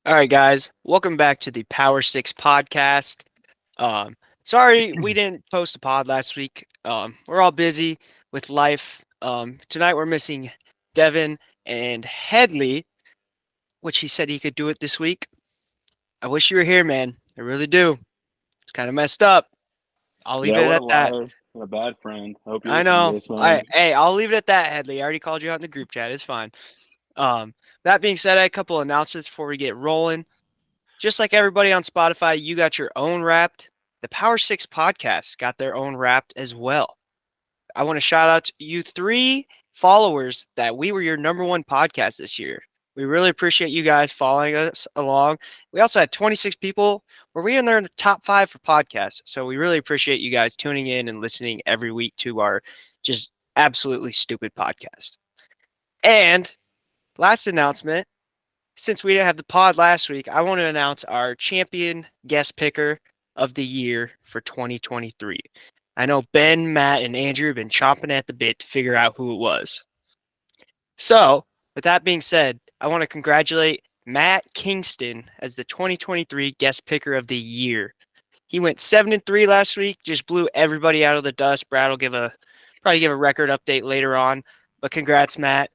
All right, guys, welcome back to the Power Six podcast. Sorry we didn't post a pod last week. We're all busy with life. Tonight we're missing Devin and Headley, which he said he could do it this week. I wish you were here, man. I really do. It's kind of messed up. I'll leave Yeah, it what a at that. liar and a bad friend. I hope you I listen to know. this, man. I'll leave it at that, Headley. I already called you out in the group chat. It's fine. That being said, I had a couple announcements before we get rolling. Just like everybody on Spotify, you got your own Wrapped. The Power Six podcast got their own Wrapped as well. I want to shout out to you three followers that we were your number one podcast this year. We really appreciate you guys following us along. We also had 26 people where we in there in the top 5 for podcasts. So we really appreciate you guys tuning in and listening every week to our just absolutely stupid podcast. And last announcement, since we didn't have the pod last week, I want to announce our champion guest picker of the year for 2023. I know Ben, Matt, and Andrew have been chomping at the bit to figure out who it was. So, with that being said, I want to congratulate Matt Kingston as the 2023 guest picker of the year. He went 7-3 last week, just blew everybody out of the dust. Brad will probably give a record update later on. But congrats, Matt.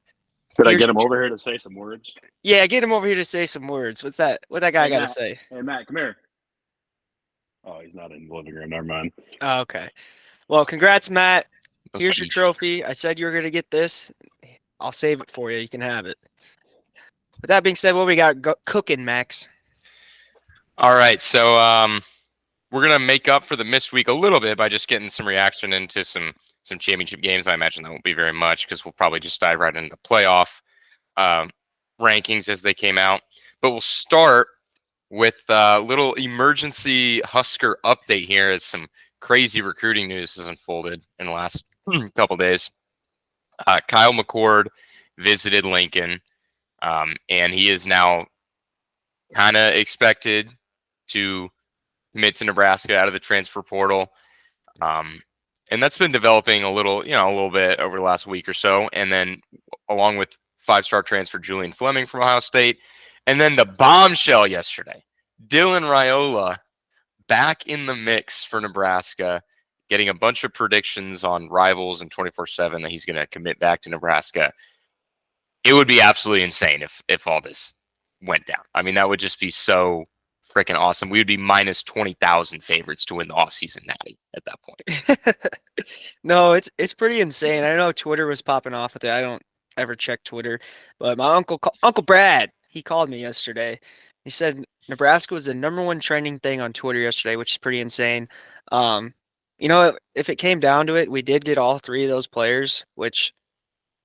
Could I Here's get your him over here to say some words? Yeah, get him over here to say some words. What that guy Hey, got to Matt. say? Hey, Matt, come here. Oh, he's not in the living room. Never mind. Oh, okay. Well, congrats, Matt. Those Here's your each. trophy. I said you were going to get this. I'll save it for you. You can have it. With that being said, what we got cooking, Max? All right, so we're gonna make up for the missed week a little bit by just getting some reaction into some championship games. I imagine that won't be very much because we'll probably just dive right into the playoff rankings as they came out. But we'll start with a little emergency Husker update here as some crazy recruiting news has unfolded in the last couple days. Kyle McCord visited Lincoln, and he is now kind of expected to commit to Nebraska out of the transfer portal. And that's been developing a little bit over the last week or so. And then along with 5-star transfer Julian Fleming from Ohio State. And then the bombshell yesterday, Dylan Raiola back in the mix for Nebraska, getting a bunch of predictions on Rivals and 24/7 that he's going to commit back to Nebraska. It would be absolutely insane if all this went down. I mean, that would just be so freaking awesome. We would be minus 20,000 favorites to win the offseason natty at that point. No, it's pretty insane. I know Twitter was popping off with it. I don't ever check Twitter, but my Uncle Brad, he called me yesterday. He said Nebraska was the number one trending thing on Twitter yesterday, which is pretty insane. If it came down to it, we did get all three of those players, which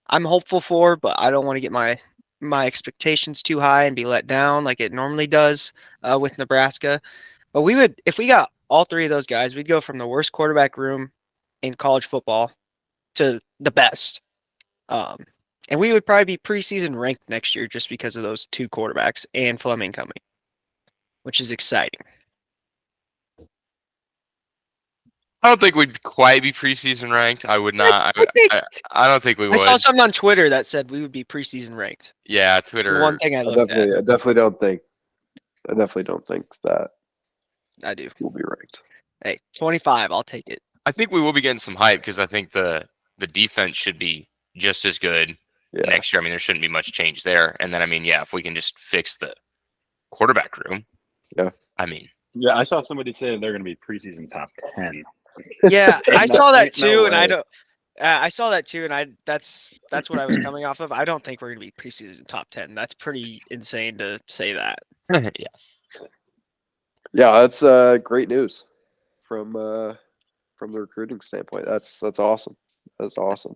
I'm hopeful for, but I don't want to get my expectations too high and be let down like it normally does with Nebraska. But if we got all three of those guys, we'd go from the worst quarterback room in college football to the best. And we would probably be preseason ranked next year just because of those two quarterbacks and Fleming coming, which is exciting. I don't think we'd quite be preseason ranked. I would not. I don't think we would. I saw something on Twitter that said we would be preseason ranked. Yeah, Twitter. The one thing I looked at. I definitely don't think that I do. we'll be ranked. Hey, 25, I'll take it. I think we will be getting some hype because I think the defense should be just as good next year. I mean, there shouldn't be much change there. And then, I mean, yeah, if we can just fix the quarterback room. Yeah. I mean. Yeah, I saw somebody say they're going to be preseason top 10. Yeah, I saw that too, no and I way. don't. I saw that too, and that's what I was coming off of. I don't think we're gonna be preseason top 10. That's pretty insane to say that. Yeah. Yeah, that's great news from the recruiting standpoint. That's awesome. That's awesome.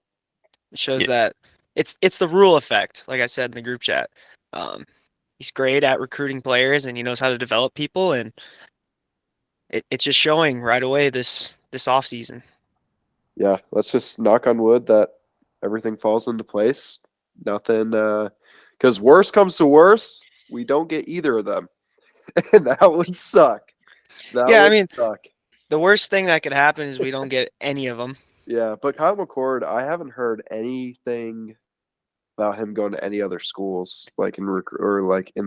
It shows that it's the rule effect, like I said in the group chat. He's great at recruiting players, and he knows how to develop people, and it's just showing right away this offseason. Yeah, let's just knock on wood that everything falls into place. Nothing, because worst comes to worst, we don't get either of them, and that would suck. Suck. The worst thing that could happen is we don't get any of them. Yeah, but Kyle McCord, I haven't heard anything about him going to any other schools, like in the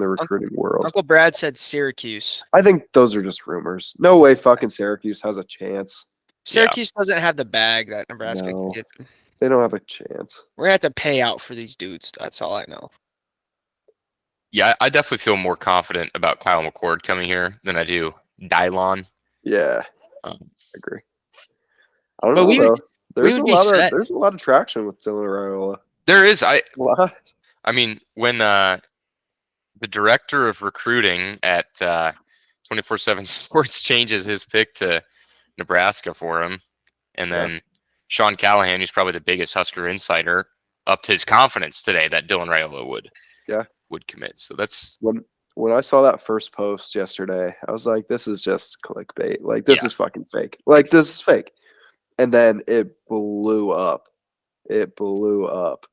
recruiting world. Uncle Brad said Syracuse. I think those are just rumors. No way, fucking Syracuse has a chance. Syracuse doesn't have the bag that Nebraska No. can give. They don't have a chance. We're gonna have to pay out for these dudes. That's all I know. Yeah, I definitely feel more confident about Kyle McCord coming here than I do Dylon. Yeah, Um, I agree. I don't But know we would- though. There's a would be lot of set. there's a lot of traction with Dylan Raiola. There is. A lot. I mean, when the director of recruiting at 24/7 Sports changes his pick to Nebraska for him, and then Sean Callahan, who's probably the biggest Husker insider, upped his confidence today that Dylan Raiola would commit. So that's When I saw that first post yesterday, I was like, this is just clickbait. Like, this is fucking fake. Like, this is fake. And then it blew up. It blew up.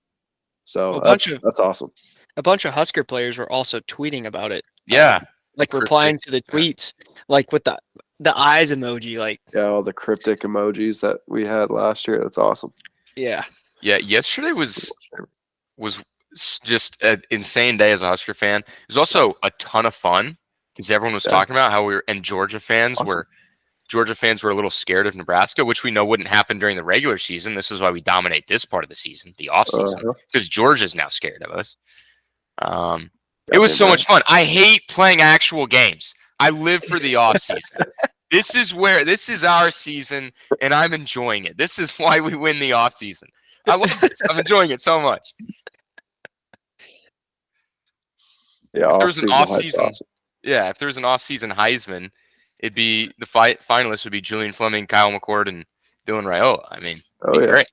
So A that's bunch that's awesome. A bunch of Husker players were also tweeting about it. yeah. Like cryptic, replying to the tweets, like with the eyes emoji. Like, Yeah, all the cryptic emojis that we had last year. That's awesome. yeah. Yeah, yesterday was just an insane day as a Husker fan. It was also a ton of fun because everyone was talking about how Georgia fans were a little scared of Nebraska, which we know wouldn't happen during the regular season. This is why we dominate this part of the season, the offseason, because Georgia's now scared of us. It was so much fun. I hate playing actual games. I live for the offseason. This is our season, and I'm enjoying it. This is why we win the offseason. I love this. I'm enjoying it so much. Yeah, If there was an off-season, awesome. yeah, if there was an off-season Heisman, it'd be the finalists would be Julian Fleming, Kyle McCord, and Dylan Raiola. I mean, it'd be great.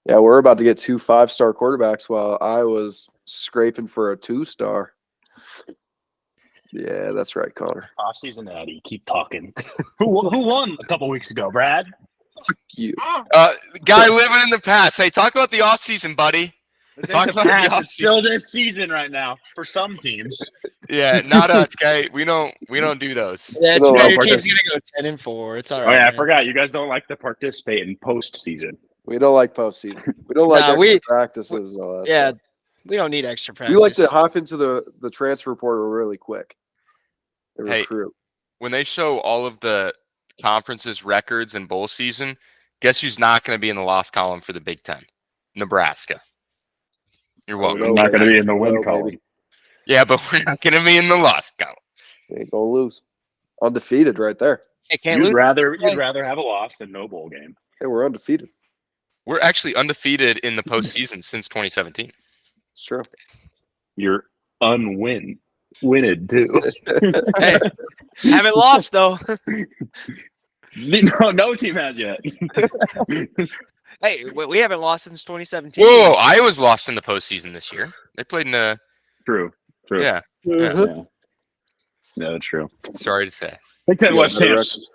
Yeah, we're about to get 2 5-star quarterbacks while I was scraping for a 2-star. Yeah, that's right, Connor. Off-season Addy, keep talking. Who won a couple weeks ago, Brad? You. Guy living in the past. Hey, talk about the off-season, buddy. Talk about the It's off-season. still this season right now for some teams. Yeah, not us, guy. We don't do those. Yeah, No, your like- team's gonna go 10-4. It's all right. Oh yeah, I man. forgot. You guys don't like to participate in postseason. We don't like postseason. We don't like Nah, extra practices and all that Yeah, stuff. we don't need extra practice. We like to hop into the transfer portal really quick and Hey. recruit. When they show all of the conferences records in bowl season, guess who's not going to be in the loss column for the Big Ten? Nebraska. You're welcome. I'm not going to be in the win No, column. baby. Yeah, but we're not going to be in the loss column. They ain't gonna lose. Undefeated right there. Hey, can't You'd lose. rather have a loss than no bowl game. Hey, we're undefeated. We're actually undefeated in the postseason since 2017. It's true. You're winning too. Hey, haven't lost though. No team has yet. Hey, we haven't lost since 2017. Whoa, Iowa's lost in the postseason this year. They played in the True. yeah. Uh-huh. Yeah, that's true. Sorry to say. Big Ten Yeah, West better champs.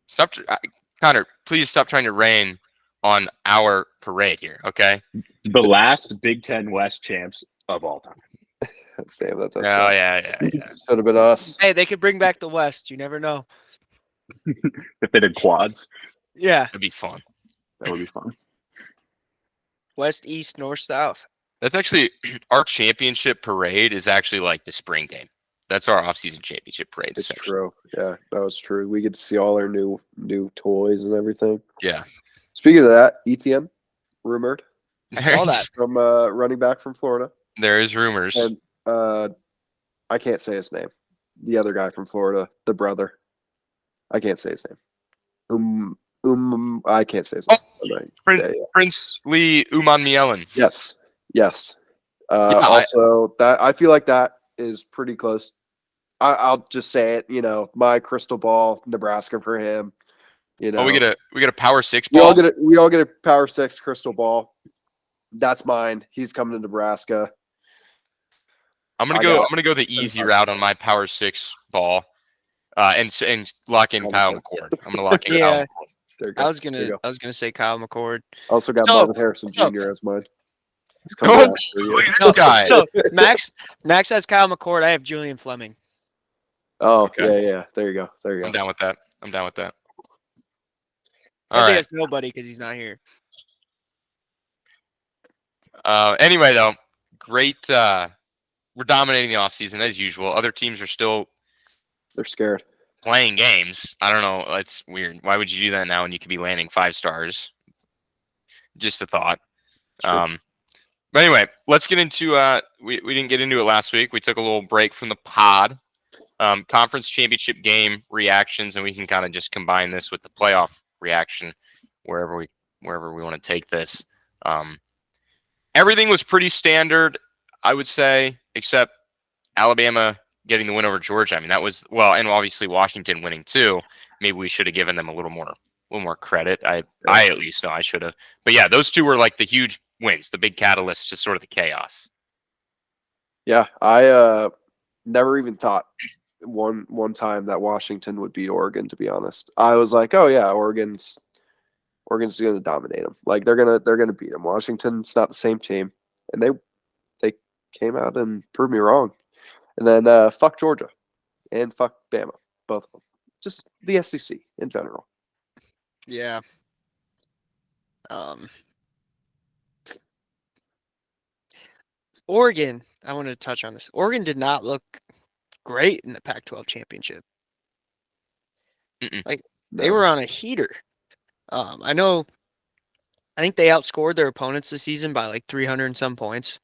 Stop, Connor. Please stop trying to rain on our parade here. Okay. The last Big Ten West champs of all time. Damn, that does Oh suck. yeah. Should have been us. Hey, they could bring back the West. You never know. If they did quads, Yeah, It'd be fun. that would be fun. West, East, North, South. That's actually our championship parade is actually like the spring game. That's our off-season championship parade. It's essentially. true. Yeah, that was true. We get to see all our new toys and everything. Yeah. Speaking of that, ETN rumored I saw that. from running back from Florida, There is rumors. and I can't say his name. The other guy from Florida, the brother. I can't say his name. I can't say his name. Prince, Yeah, yeah. Prince Lee Uman Mielen. Yes. I- Also, that I feel like that is pretty close. I'll just say it. You know, my crystal ball, Nebraska for him. You know, Oh, we get a power six we ball. all get a power 6 crystal ball. That's mine. He's coming to Nebraska. I'm I gonna go the it. easy route on my power 6 ball, and lock in Kyle McCord. I'm gonna lock in Kyle Yeah, McCord. There you go. I was There you gonna go. say Kyle McCord. Also got So- Marvin Harrison so- Jr. as mine. He's Oh, coming back for you. look at this guy. So Max has Kyle McCord. I have Julian Fleming. Oh, Okay. yeah. There you go. I'm down with that. I All think right. it's nobody because he's not here. Anyway, though, great. We're dominating the offseason as usual. Other teams are still They're scared. playing games. I don't know. It's weird. Why would you do that now when you could be landing 5 stars? Just a thought. True. But anyway, let's get into we didn't get into it last week. We took a little break from the pod. Conference championship game reactions, and we can kind of just combine this with the playoff reaction wherever we want to take this. Everything was pretty standard, I would say, except Alabama getting the win over Georgia. I mean, that was and obviously Washington winning too. Maybe we should have given them a little more credit. I at least know I should have. But yeah, those two were like the huge wins, the big catalyst to sort of the chaos. Yeah, I never even thought one time that Washington would beat Oregon. To be honest, I was like, oh yeah, Oregon's going to dominate them. Like they're gonna beat them. Washington's not the same team, and they came out and proved me wrong. And then fuck Georgia, and fuck Bama, both of them. Just the SEC in general. Yeah. Oregon, I wanted to touch on this. Oregon did not look great in the Pac-12 championship. They were on a heater. I think they outscored their opponents this season by like 300 and some points.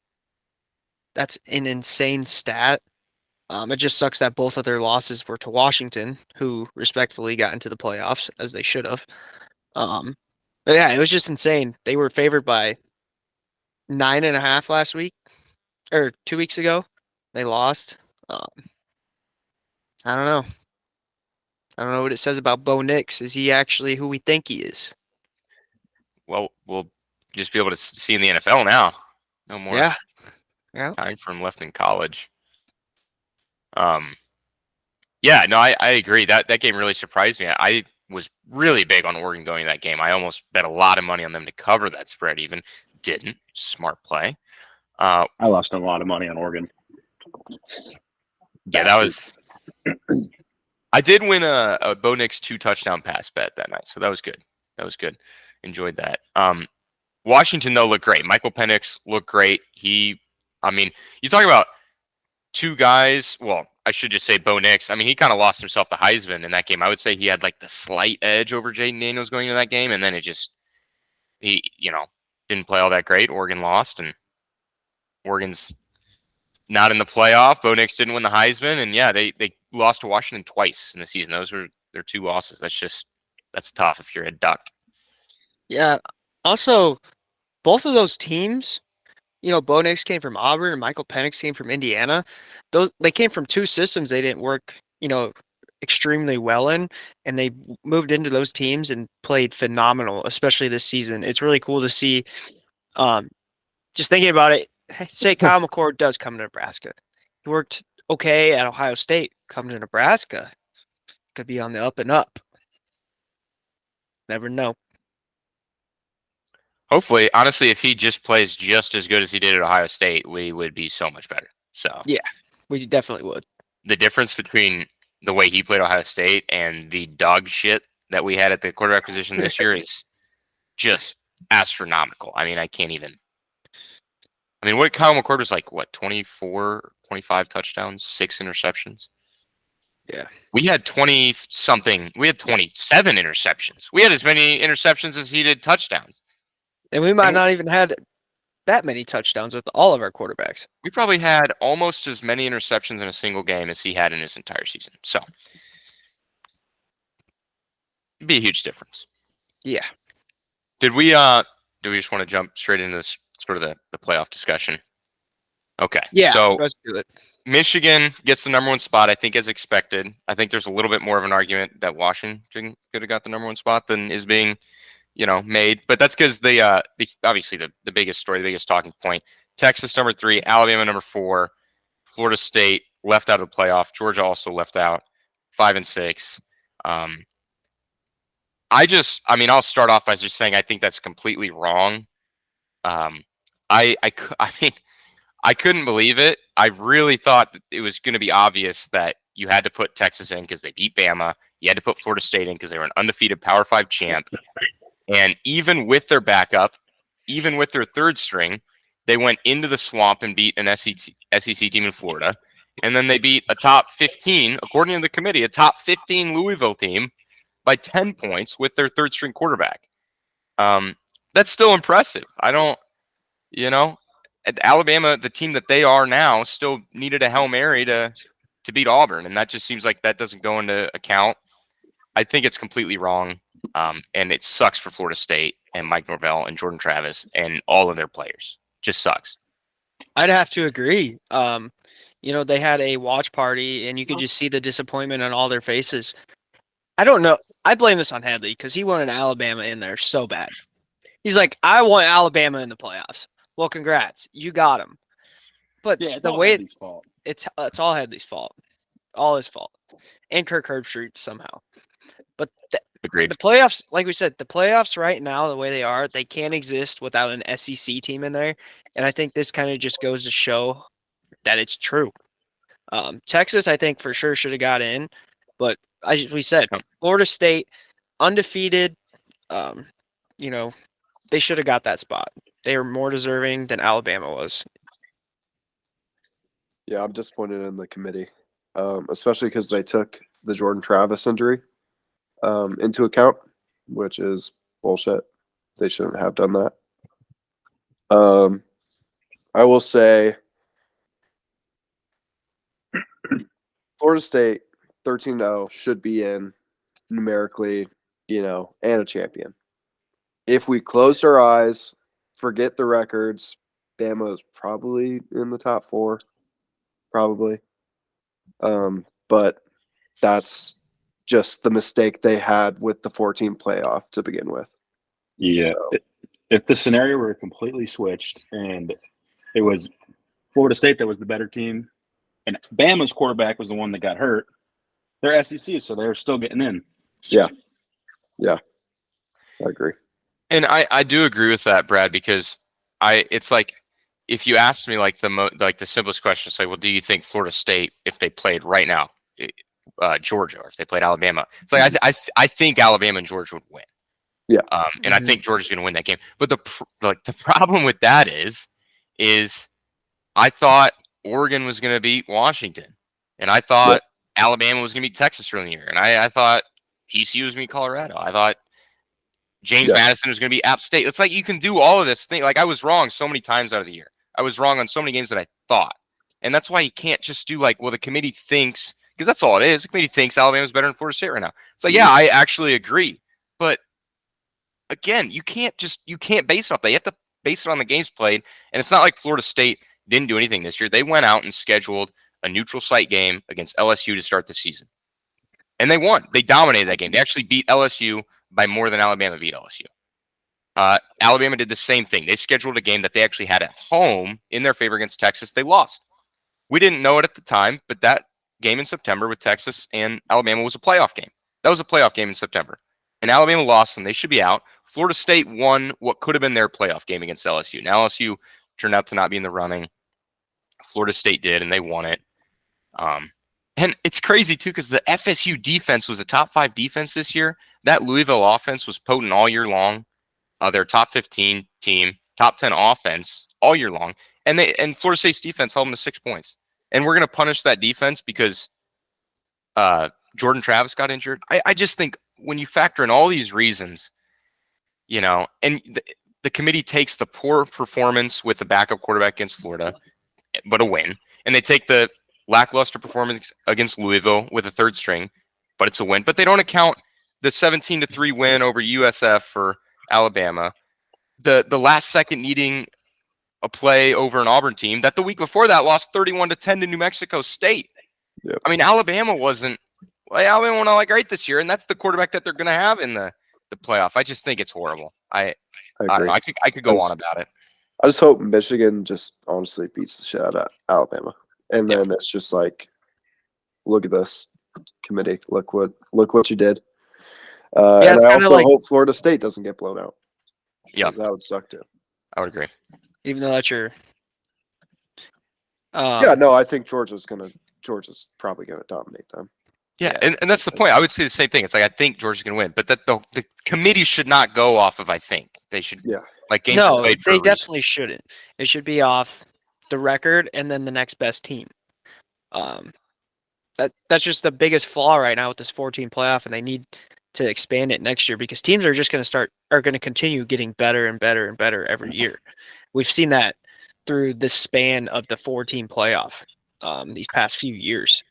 That's an insane stat. It just sucks that both of their losses were to Washington, who respectfully got into the playoffs as they should have. But yeah, it was just insane. They were favored by 9.5 last week or 2 weeks ago. They lost. I don't know. I don't know what it says about Bo Nix. Is he actually who we think he is? Well, we'll just be able to see in the NFL now. No more time for him left in college. Yeah, no, I agree. That game really surprised me. I was really big on Oregon going to that game. I almost bet a lot of money on them to cover that spread. Even didn't. Smart play. I lost a lot of money on Oregon. Yeah, that was. I did win a Bo Nix 2 touchdown pass bet that night, so that was good. Enjoyed that. Washington though looked great. Michael Penix looked great. You talk about 2 guys. Well, I should just say Bo Nix. I mean, he kind of lost himself the Heisman in that game. I would say he had like the slight edge over Jaden Daniels going into that game, and then he didn't play all that great. Oregon lost, and Oregon's not in the playoff. Bo Nix didn't win the Heisman, and yeah, they lost to Washington twice in the season. Those were their 2 losses. That's tough if you're a Duck. Yeah. Also, both of those teams, Bo Nix came from Auburn and Michael Penix came from Indiana. They came from 2 systems they didn't work, extremely well in, and they moved into those teams and played phenomenal, especially this season. It's really cool to see. Just thinking about it, say Kyle McCord does come to Nebraska. He worked okay at Ohio State. Come to Nebraska, could be on the up and up. Never know. Hopefully, honestly, if he just plays just as good as he did at Ohio State, we would be so much better. So yeah, we definitely would. The difference between the way he played Ohio State and the dog shit that we had at the quarterback position this year is just astronomical. I mean, I can't even. I mean, what Kyle McCord was like, 24, 25 touchdowns, 6 interceptions? Yeah. We had 20-something. We had 27 interceptions. We had as many interceptions as he did touchdowns. And we might not even had that many touchdowns with all of our quarterbacks. We probably had almost as many interceptions in a single game as he had in his entire season. So it'd be a huge difference. Yeah. Do we just want to jump straight into this sort of the playoff discussion? Okay. Yeah. So let's do it. Michigan gets the number 1 spot, I think, as expected. I think there's a little bit more of an argument that Washington could have got the number 1 spot than is being made, but that's because obviously the biggest story, the biggest talking point. Texas number 3, Alabama number 4, Florida State left out of the playoff. Georgia also left out, 5 and 6. I'll start off by just saying I think that's completely wrong. I couldn't believe it. I really thought that it was going to be obvious that you had to put Texas in because they beat Bama. You had to put Florida State in because they were an undefeated Power 5 champ. And even with their backup, even with their third string, They went into the swamp and beat an SEC team in Florida. And then they beat a top 15, according to the committee, a top 15 Louisville team by 10 points with their third string quarterback. That's still impressive. Alabama, the team that they are now, still needed a Hail Mary to beat Auburn. And that just seems like that doesn't go into account. I think it's completely wrong. And it sucks for Florida State and Mike Norvell and Jordan Travis and all of their players. Just sucks. I'd have to agree. They had a watch party, and you could just see the disappointment on all their faces. I don't know. I blame this on Headley because he wanted Alabama in there so bad. He's like, I want Alabama in the playoffs. Well, congrats, you got him. But it's the all way Headley's fault. it's all Headley's fault, all his fault, and Kirk Herbstreit somehow. But Agreed. the playoffs, like we said, the playoffs right now, the way they are, they can't exist without an SEC team in there. And I think this kind of just goes to show that it's true. Texas, I think for sure should have got in, but we said Florida State, undefeated. They should have got that spot. They are more deserving than Alabama was. Yeah, I'm disappointed in the committee, especially because they took the Jordan Travis injury into account, which is bullshit. They shouldn't have done that. I will say Florida State 13-0 should be in numerically, and a champion. If we closed our eyes, forget the records, Bama is probably in the top 4, probably. But that's just the mistake they had with the 14 playoff to begin with. Yeah. So. If the scenario were completely switched and it was Florida State that was the better team and Bama's quarterback was the one that got hurt, they're SEC, so they're still getting in. Yeah. I agree. And I do agree with that, Brad, because it's like if you asked me like the simplest question, say, well, do you think Florida State, if they played right now, Georgia, or if they played Alabama, it's like I think Alabama and Georgia would win. Yeah. And I think Georgia's going to win that game. But the problem with that is I thought Oregon was going to beat Washington, and I thought Alabama was going to beat Texas early in the year, and I thought TCU was going to beat Colorado. I thought James Madison was going to be App State. It's like you can do all of this thing. Like I was wrong so many times out of the year. I was wrong on so many games that I thought. And that's why you can't just do the committee thinks, because that's all it is. The committee thinks Alabama's better than Florida State right now. It's like, yeah, I actually agree. But again, you can't base it off that. You have to base it on the games played. And it's not like Florida State didn't do anything this year. They went out and scheduled a neutral site game against LSU to start the season. And they won. They dominated that game. They actually beat LSU by more than Alabama beat LSU. Alabama did the same thing. They scheduled a game that they actually had at home in their favor against Texas. They lost. We didn't know it at the time, but that game in September with Texas and Alabama was a playoff game. That was a playoff game in September. And Alabama lost, and they should be out. Florida State won what could have been their playoff game against LSU. Now LSU turned out to not be in the running. Florida State did, and they won it. And it's crazy, too, because the FSU defense was a top 5 defense this year. That Louisville offense was potent all year long. They're top 15 team, top 10 offense all year long. And Florida State's defense held them to 6 points. And we're going to punish that defense because Jordan Travis got injured. I just think when you factor in all these reasons, and the committee takes the poor performance with the backup quarterback against Florida, but a win. And they take the lackluster performance against Louisville with a third string, but it's a win. But they don't account the 17-3 win over USF for Alabama, the last second needing a play over an Auburn team that the week before that lost 31-10 to New Mexico State. Yep. I mean, Alabama wasn't all great this year, and that's the quarterback that they're going to have in the playoff. I just think it's horrible. I don't know. I could go on about it. I just hope Michigan just honestly beats the shit out of Alabama. And then it's just like, look at this committee. Look what you did. And I also hope Florida State doesn't get blown out. Yeah, that would suck too. I would agree. Even though that's your. I think Georgia's probably gonna dominate them. Yeah, and that's the point. I would say the same thing. It's like I think Georgia's gonna win, but that the committee should not go off of I think. They should Like games are No, played for they a reason. definitely shouldn't. It should be off the record and then the next best team. Um, that's just the biggest flaw right now with this 14 playoff, and they need to expand it next year because teams are just going to continue getting better and better and better every year. We've seen that through the span of the 14 playoff these past few years.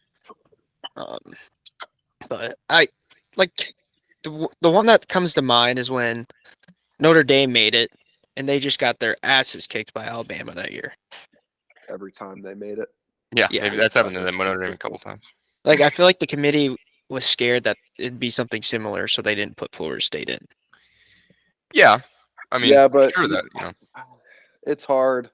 But I like the one that comes to mind is when Notre Dame made it, and they just got their asses kicked by Alabama that year. Every time they made it. Yeah, Yeah. that's happened to them Notre Dame a couple times. Like, I feel like the committee was scared that it'd be something similar, so they didn't put Florida State in. Yeah, I mean, Yeah, but sure that it's hard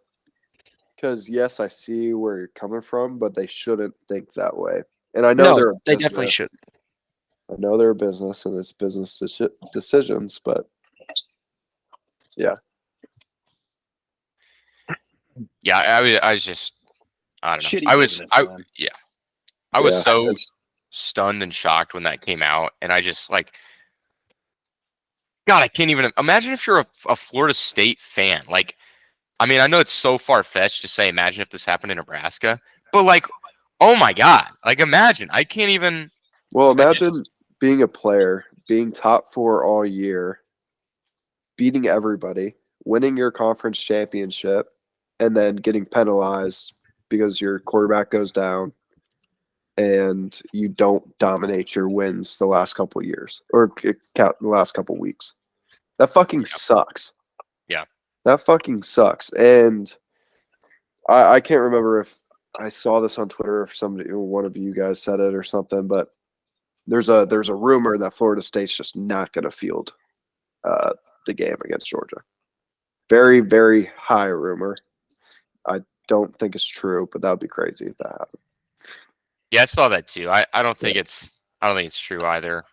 because yes, I see where you're coming from, but they shouldn't think that way. And I know they're a they business. definitely should. I know they're a business and it's business decisions, but yeah, I was just, I don't know. Shitty I was yeah, so it's- stunned and shocked when that came out, and I just like, God, I can't even imagine if you're a Florida State fan. Like, I mean, I know it's so far fetched to say, imagine if this happened in Nebraska, but like, oh my God, like imagine. I can't even. well, imagine being a player, being top 4 all year, beating everybody, winning your conference championship, and then getting penalized because your quarterback goes down and you don't dominate your wins the last couple of years or the last couple of weeks. That fucking sucks. Yeah. That fucking sucks. And I can't remember if I saw this on Twitter, if one of you guys said it or something, but there's a rumor that Florida State's just not going to field the game against Georgia. Very, very high rumor. I don't think it's true, but that would be crazy if that happened. Yeah, I saw that too. I don't think it's true either.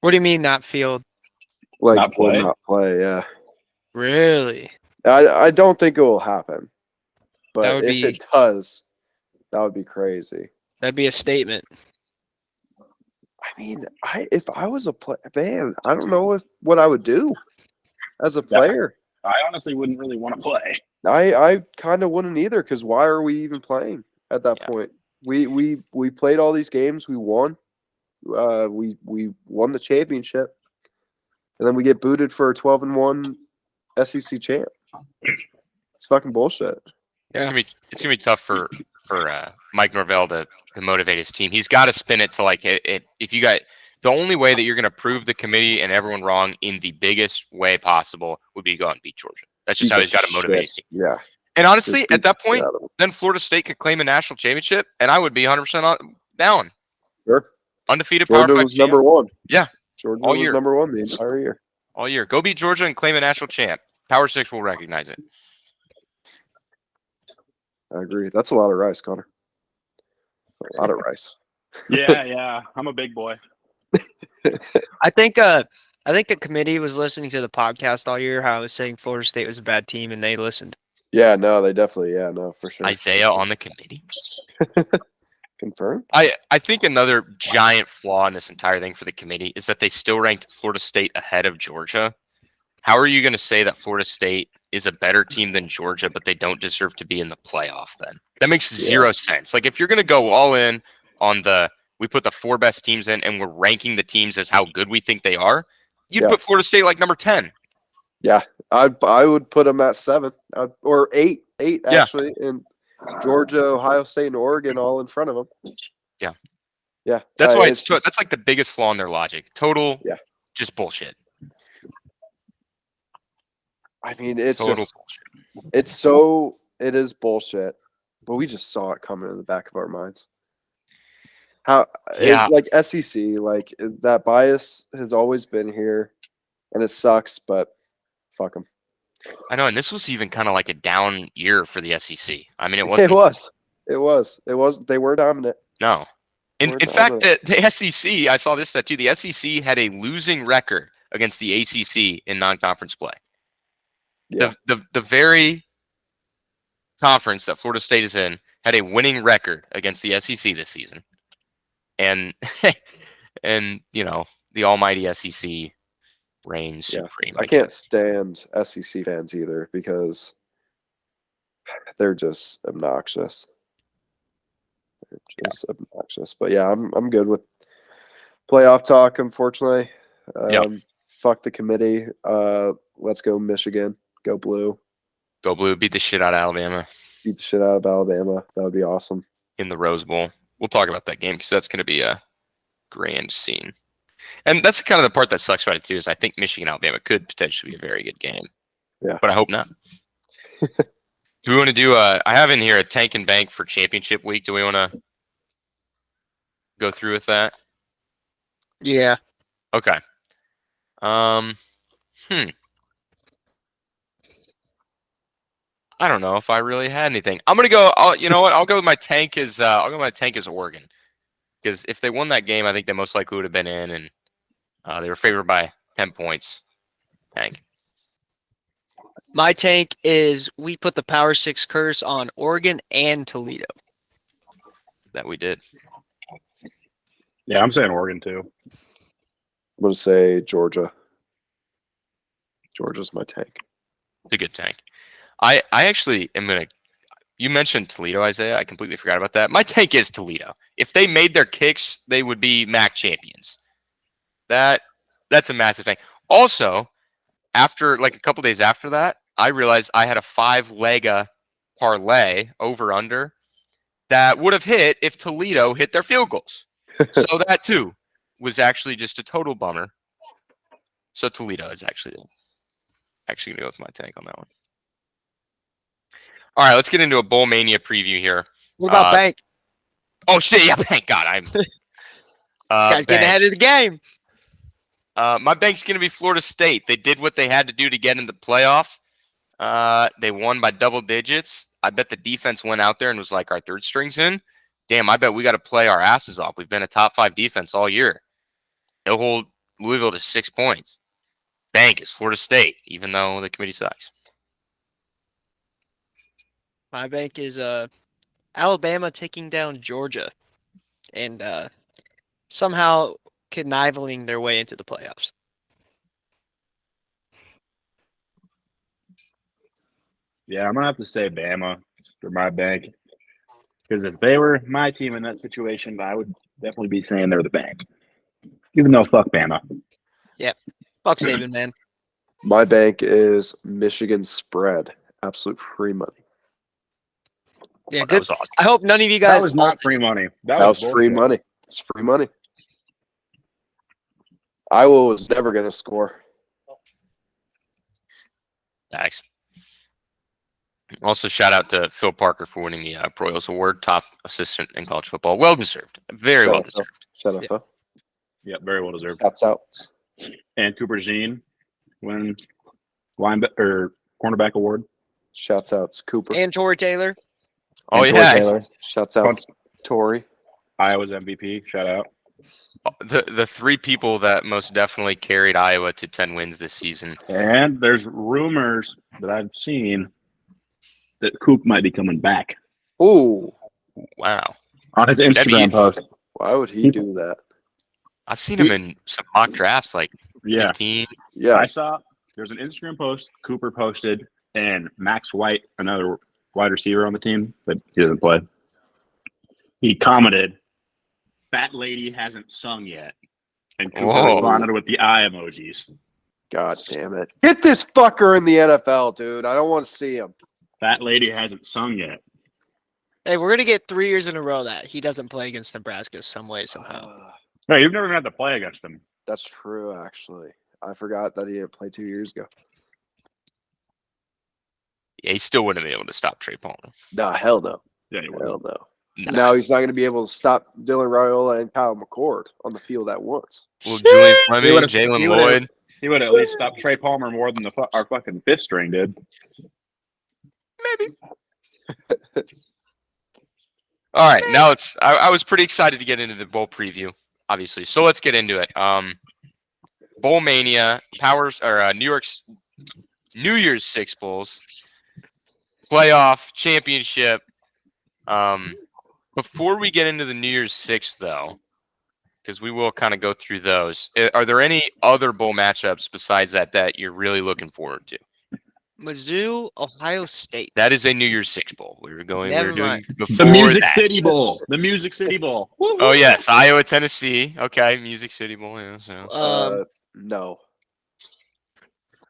What do you mean not field? Like Not play? will not play, yeah. Really? I don't think it will happen. That But would if be- it does, that would be crazy. That'd be a statement. I mean, if I was a man, I don't know what I would do as a player. I honestly wouldn't really want to play. I kind of wouldn't either, because why are we even playing at that point? We played all these games, we won. We won the championship, and then we get booted for a 12-1 SEC champ. It's fucking bullshit. Yeah. It's gonna be tough for Mike Norvell to motivate his team. He's got to spin it to like it. If you got the only way that you're gonna prove the committee and everyone wrong in the biggest way possible would be to go out and beat Georgia. That's just how he's got to motivate his team. Yeah. And honestly, Just at that beat the shit point, out of 'em. then Florida State could claim a national championship, and I would be 100% down. Sure. Undefeated Georgia Power 5 was champ number 1. Yeah. Georgia All was year. number 1 the entire year. all year. Go beat Georgia and claim a national champ. Power 6 will recognize it. I agree. That's a lot of rice, Connor. That's a lot of rice. Yeah. I'm a big boy. I think the committee was listening to the podcast all year. How I was saying Florida State was a bad team, and they listened. Yeah, no, they definitely, for sure. Isaiah on the committee. Confirmed? I think another giant flaw in this entire thing for the committee is that they still ranked Florida State ahead of Georgia. How are you going to say that Florida State is a better team than Georgia, but they don't deserve to be in the playoff then? That makes zero sense. Like, if you're going to go all in on we put the 4 best teams in and we're ranking the teams as how good we think they are, you'd put Florida State like number 10. Yeah, I would put them at 7 or 8 actually, and Georgia, Ohio State, and Oregon all in front of them. Yeah. That's why it's just, that's like the biggest flaw in their logic. Total, just bullshit. I mean, it's Total just bullshit. it is bullshit, but we just saw it coming in the back of our minds. Like SEC, like that bias has always been here, and it sucks, but fuck them. I know, and this was even kind of like a down year for the SEC. I mean, it was. They were dominant. No. In fact, the SEC, I saw this stat too. The SEC had a losing record against the ACC in non-conference play. Yeah. The very conference that Florida State is in had a winning record against the SEC this season. And, and the almighty SEC reigns Yeah. supreme. I can't stand SEC fans either because they're just obnoxious. They're just obnoxious. But yeah, I'm good with playoff talk, unfortunately. Fuck the committee. Let's go Michigan. Go blue. Go Blue, beat the shit out of Alabama Beat the shit out of Alabama. That would be awesome. in the Rose Bowl. We'll talk about that game because that's going to be a grand scene. And that's kind of the part that sucks about it too, is I think Michigan Alabama could potentially be a very good game. Yeah. But I hope not. Do we want to do I have in here a tank and bank for championship week. Do we want to go through with that? Yeah. Okay. I don't know if I really had anything. I'm gonna go. You know what? I'll go with my tank as Oregon, because if they won that game, I think they most likely would have been in, and they were favored by 10 points. Tank. My tank is we put the Power 6 curse on Oregon and Toledo. That we did. Yeah, I'm saying Oregon too. I'm gonna say Georgia. Georgia's my tank. It's a good tank. I actually am gonna. You mentioned Toledo, Isaiah. I completely forgot about that. My tank is Toledo. If they made their kicks, they would be MAC champions. That's a massive thing. Also, after like a couple days after that, I realized I had a 5-leg parlay over under that would have hit if Toledo hit their field goals. So that too was actually just a total bummer. So Toledo is actually gonna go with my tank on that one. All right, let's get into a Bowl Mania preview here. What about Bank? Oh shit! Yeah, thank God. I'm. This guy's getting ahead of the game. My bank's gonna be Florida State. They did what they had to do to get in the playoff. They won by double digits. I bet the defense went out there and was like, "Our third string's in. Damn, I bet we got to play our asses off. We've been a top 5 defense all year. They'll hold Louisville to 6 points. Bank is Florida State, even though the committee sucks. My bank is Alabama taking down Georgia and somehow conniving their way into the playoffs. Yeah, I'm gonna have to say Bama for my bank, because if they were my team in that situation, I would definitely be saying they're the bank. Even though fuck Bama. Fuck Saban, man. My bank is Michigan spread. Absolute free money. Yeah, That good. was awesome. I hope none of you guys. That was not free money. That was free bullshit. money. It's free money. Iowa was never going to score. Thanks. Also, shout out to Phil Parker for winning the Broyles Award, top assistant in college football. Well deserved. Very well deserved. Shut up, Phil. Yeah, very well deserved. Shouts out. And Cooper Jean win cornerback award. Shouts out. Cooper. And Tory Taylor. Oh, And Tory yeah. Taylor. Shouts out. Tory. Iowa's MVP. Shout out. The 3 people that most definitely carried Iowa to 10 wins this season. And there's rumors that I've seen that Coop might be coming back. Ooh. Wow. On his Instagram post. Why would he do that? I've seen him in some mock drafts, like Yeah. 15. Yeah. I saw there's an Instagram post Cooper posted, and Max White, another wide receiver on the team, but he doesn't play. He commented, "Fat lady hasn't sung yet," and Cooper Whoa. responded with the eye emojis. God damn it. Get this fucker in the NFL, dude. I don't want to see him. Fat lady hasn't sung yet. Hey, we're gonna get 3 years in a row that he doesn't play against Nebraska some way somehow. Hey, you've never even had to play against him. That's true, actually. I forgot that he didn't play 2 years ago. Yeah, he still wouldn't have been able to stop Trey Palmer. Nah, hell no. Yeah, he was. Hell no. Nah. Now he's not going to be able to stop Dylan Raiola and Kyle McCord on the field at once. Well, Julian Fleming, would've- Jalen he would've- Lloyd. He would at least stop Trey Palmer more than our fucking 5th string did. Maybe. All right, now I was pretty excited to get into the bowl preview, obviously. So let's get into it. Bowl Mania, New Year's 6 bowls, playoff, championship. Before we get into the New Year's 6, though, because we will kind of go through those. Are there any other bowl matchups besides that you're really looking forward to? Mizzou, Ohio State. That is a New Year's Six bowl. We were Never doing mind. before The Music that. City Bowl. The Music City Bowl. Oh yes, Iowa, Tennessee. Okay, Music City Bowl. Yeah, so. No.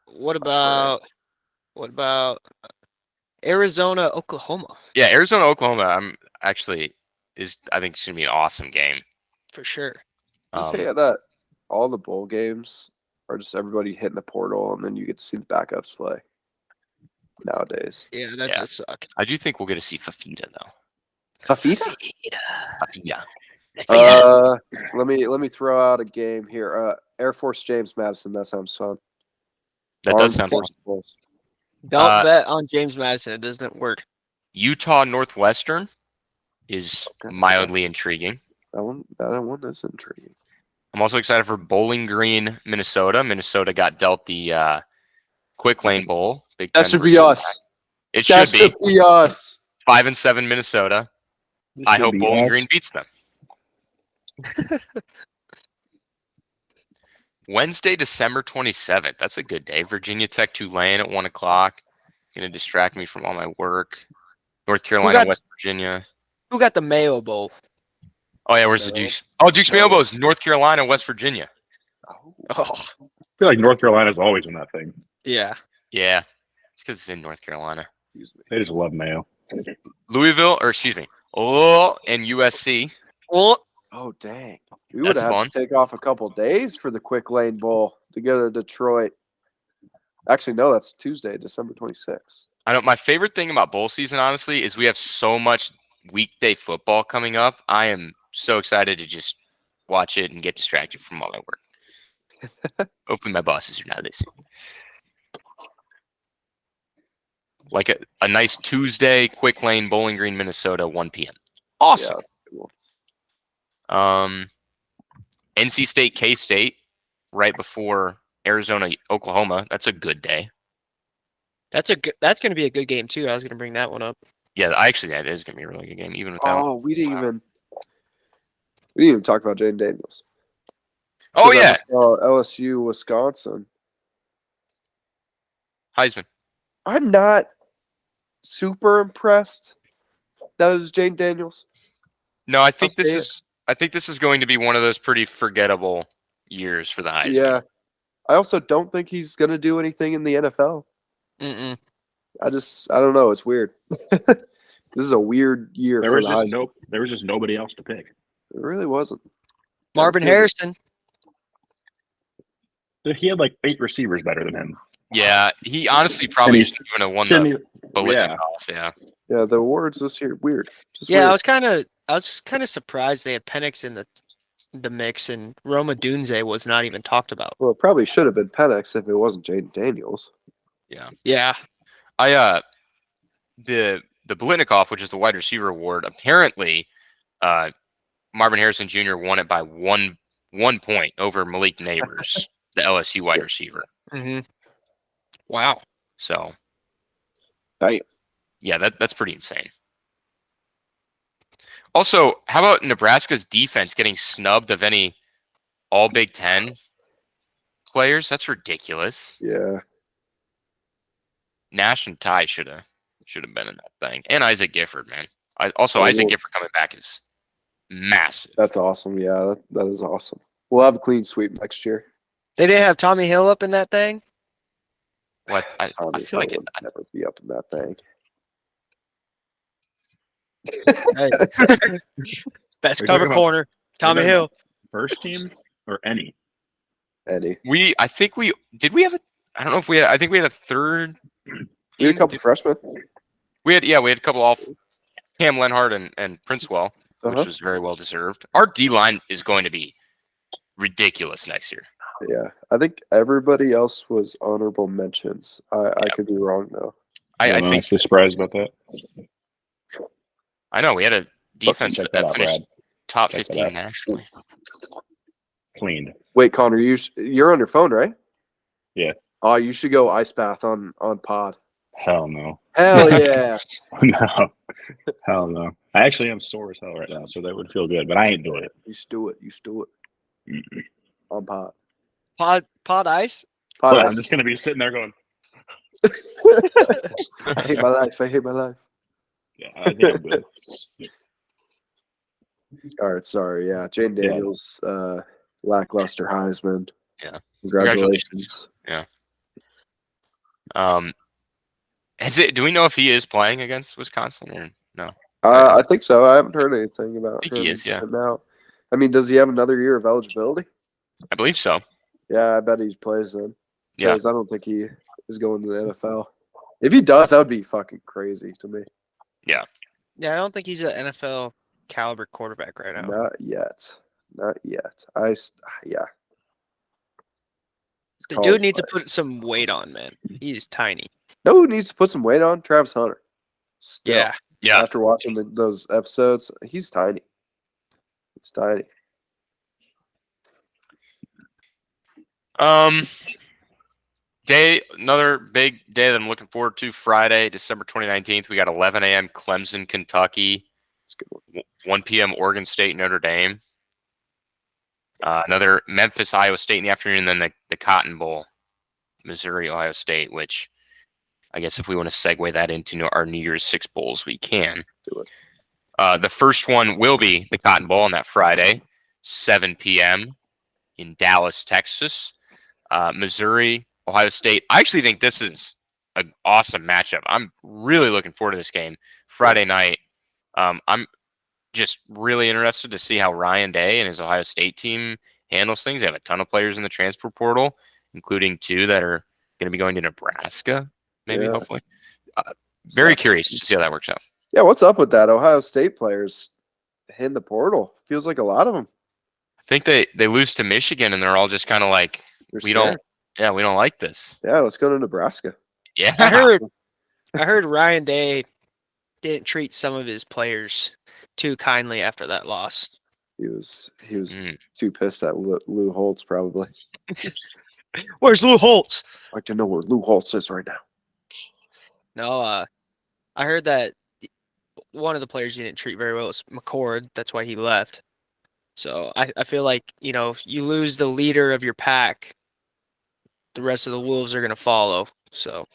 What about Arizona, Oklahoma? Yeah, Arizona, Oklahoma. I think it's gonna be an awesome game. For sure. Just say that all the bowl games are just everybody hitting the portal, and then you get to see the backups play. Nowadays. Yeah, that does suck. I do think we'll get to see Fafita though. Fafita? Fafita. Let me throw out a game here. Air Force James Madison. That sounds fun. That does sound fun. Don't bet on James Madison. It doesn't work. Utah Northwestern is mildly intriguing. That one is intriguing. I'm also excited for Bowling Green, Minnesota. Minnesota got dealt the Quick Lane Bowl. Big That should be us. It should be us. 5-7 Minnesota. I hope Bowling Green beats them. Wednesday, December 27th. That's a good day. Virginia Tech Tulane at 1 o'clock. Going to distract me from all my work. North Carolina, West Virginia. Who got the Mayo Bowl? Oh, yeah, where's the Dukes? Oh, Duke's Mayo Bowl is North Carolina, West Virginia. Oh. I feel like North Carolina's always in that thing. Yeah. Yeah. It's because it's in North Carolina. They just love mayo. Louisville, and USC. Oh, dang. We would have to take off a couple days for the Quick Lane Bowl to go to Detroit. Actually, no, that's Tuesday, December 26th. I know my favorite thing about bowl season, honestly, is we have so much weekday football coming up. I am so excited to just watch it and get distracted from all my work. Hopefully my bosses are not listening. Like a nice Tuesday, Quick Lane, Bowling Green, Minnesota, 1 p.m. Awesome. Yeah, cool. NC State, K-State, right before Arizona, Oklahoma. That's a good day. That's going to be a good game too. I was going to bring that one up. Yeah, that is going to be a really good game, even without. Oh, we didn't even talk about Jaden Daniels. Oh yeah, LSU, Wisconsin. Heisman. I'm not super impressed. That was Jaden Daniels. No, I think this is going to be one of those pretty forgettable years for the Heisman. Yeah, I also don't think he's going to do anything in the NFL. Mm-mm. I don't know. It's weird. This is a weird year. There was just nobody else to pick. It really wasn't. Marvin Harrison. He had like 8 receivers better than him. Yeah, he honestly probably shouldn't have won the Bolitnikoff. Yeah. Yeah, the awards this year weird. Weird. I was kind of surprised they had Penix in the mix, and Roma Dunze was not even talked about. Well, it probably should have been Penix if it wasn't Jaden Daniels. Yeah. Yeah. The Bolitnikoff, which is the wide receiver award, apparently, Marvin Harrison Jr. won it by one point over Malik Neighbors, the LSU wide receiver. Mm-hmm. Wow. So. Right. Yeah, that's pretty insane. Also, how about Nebraska's defense getting snubbed of any All Big Ten players? That's ridiculous. Yeah. Nash and Ty should have been in that thing, and Isaac Gifford, man. Isaac Gifford coming back is massive. That's awesome. Yeah, that is awesome. We'll have a clean sweep next year. They didn't have Tommy Hill up in that thing. What? I feel like it would never be up in that thing. Hey. Best cover corner, Tommy Hill. First team or any? Any. I think we have a. I don't know if we had. I think we had a third. We had a couple freshmen. We had a couple off. Cam Lenhart and Princewell, which was very well deserved. Our D line is going to be ridiculous next year. Yeah, I think everybody else was honorable mentions. I could be wrong though. I think I'm surprised about that. I know we had a defense Check that out, finished Brad. top Check that 15 out. nationally. Cleaned. Wait, Connor, you're on your phone, right? Yeah. Oh, you should go ice bath on pod. Hell no. Hell yeah. No. Hell no. I actually am sore as hell right now, so that would feel good, but I ain't doing it. You should do it. on pot. Pod ice. Pot But I'm ice. just gonna be sitting there going, I hate my life. I hate my life. yeah, I think I'm good. All right, sorry. Yeah, Jane Yeah. Daniels, lackluster Heisman. Yeah. Congratulations. Yeah. Do we know if he is playing against Wisconsin or no? I think so. I haven't heard anything about think him he is, yeah. sitting out. I mean, does he have another year of eligibility? I believe so. Yeah, I bet he plays then. Yeah. Because I don't think he is going to the NFL. If he does, that would be fucking crazy to me. Yeah. Yeah, I don't think he's an NFL caliber quarterback right now. Not yet. Not yet. Yeah. He's The college dude needs to player. put some weight on, man. He is tiny. No, who needs to put some weight on? Travis Hunter. Still, Yeah. Yeah. after watching those episodes, he's tiny. He's tiny. Another big day that I'm looking forward to. Friday, December 19th. We got 11 a.m. Clemson, Kentucky. That's a good one. 1 p.m. Oregon State, Notre Dame. Another Memphis, Iowa State in the afternoon, and then the Cotton Bowl, Missouri, Ohio State, which I guess if we want to segue that into our New Year's Six Bowls, we can. Do it. The first one will be the Cotton Bowl on that Friday, 7 p.m. in Dallas, Texas. Missouri, Ohio State. I actually think this is an awesome matchup. I'm really looking forward to this game. Friday night. I'm just really interested to see how Ryan Day and his Ohio State team handles things. They have a ton of players in the transfer portal, including 2 that are going to be going to Nebraska, maybe, Yeah. hopefully. Very curious to see how that works out. Yeah, what's up with that? Ohio State players hitting the portal. Feels like a lot of them. I think they lose to Michigan, and they're all just kind of like, They're we scared. don't like this. Yeah, let's go to Nebraska. Yeah. I heard Ryan Day didn't treat some of his players too kindly after that loss. He was Mm. too pissed at Lou Holtz, probably. Where's Lou Holtz? I'd like to know where Lou Holtz is right now. No, I heard that one of the players he didn't treat very well was McCord. That's why he left. So I feel like, you lose the leader of your pack, the rest of the Wolves are going to follow. So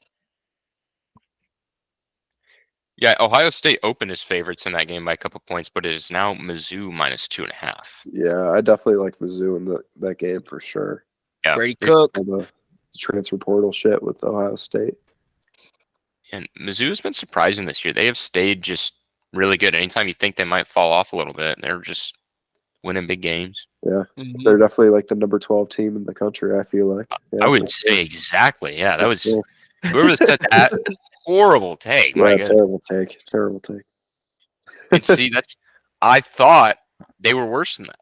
Yeah, Ohio State opened as favorites in that game by a couple points, but it is now Mizzou minus 2.5. Yeah, I definitely like Mizzou in that game for sure. Yeah. Brady Cook. All the transfer portal shit with Ohio State. And Mizzou has been surprising this year. They have stayed just really good. Anytime you think they might fall off a little bit, they're just winning big games. Yeah, Mhm. they're definitely like the number 12 team in the country, I feel like. Yeah, I would say exactly. Yeah, that for was sure. whoever said that horrible take. My Yeah, goodness. terrible take. Terrible take. And see, I thought they were worse than that.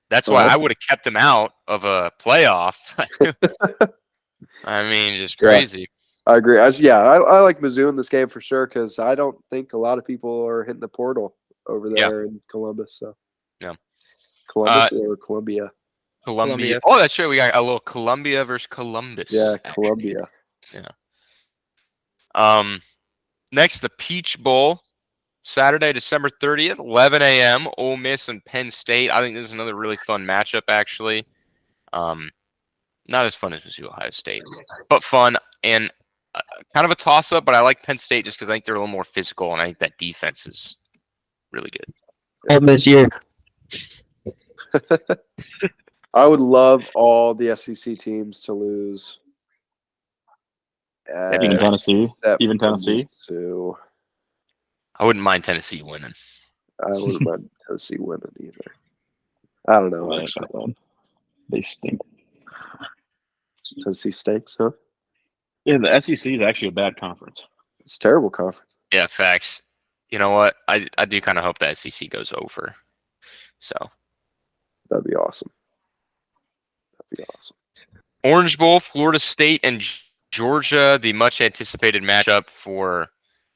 That's why I would have kept them out of a playoff. I mean, just crazy. I agree. I like Mizzou in this game for sure because I don't think a lot of people are hitting the portal over there in Columbus. So Yeah. Columbus or Columbia? Columbia. Oh, that's right. We got a little Columbia versus Columbus. Yeah, actually. Columbia. Yeah. Next, the Peach Bowl, Saturday, December 30th, 11 a.m. Ole Miss and Penn State. I think this is another really fun matchup, actually. Not as fun as Mizzou, Ohio State, but fun and kind of a toss-up. But I like Penn State just because I think they're a little more physical, and I think that defense is really good. This year. I would love all the SEC teams to lose. Even Tennessee. except Even for Tennessee. Mizzou. I wouldn't mind Tennessee winning. I wouldn't mind Tennessee winning either. I don't know. Yeah, Actually, they stink. Tennessee stinks, huh? Yeah, the SEC is actually a bad conference. It's a terrible conference. Yeah, facts. You know what? I do kind of hope the SEC goes over. So That'd be awesome. That'd be awesome. Orange Bowl, Florida State and Georgia, the much anticipated matchup for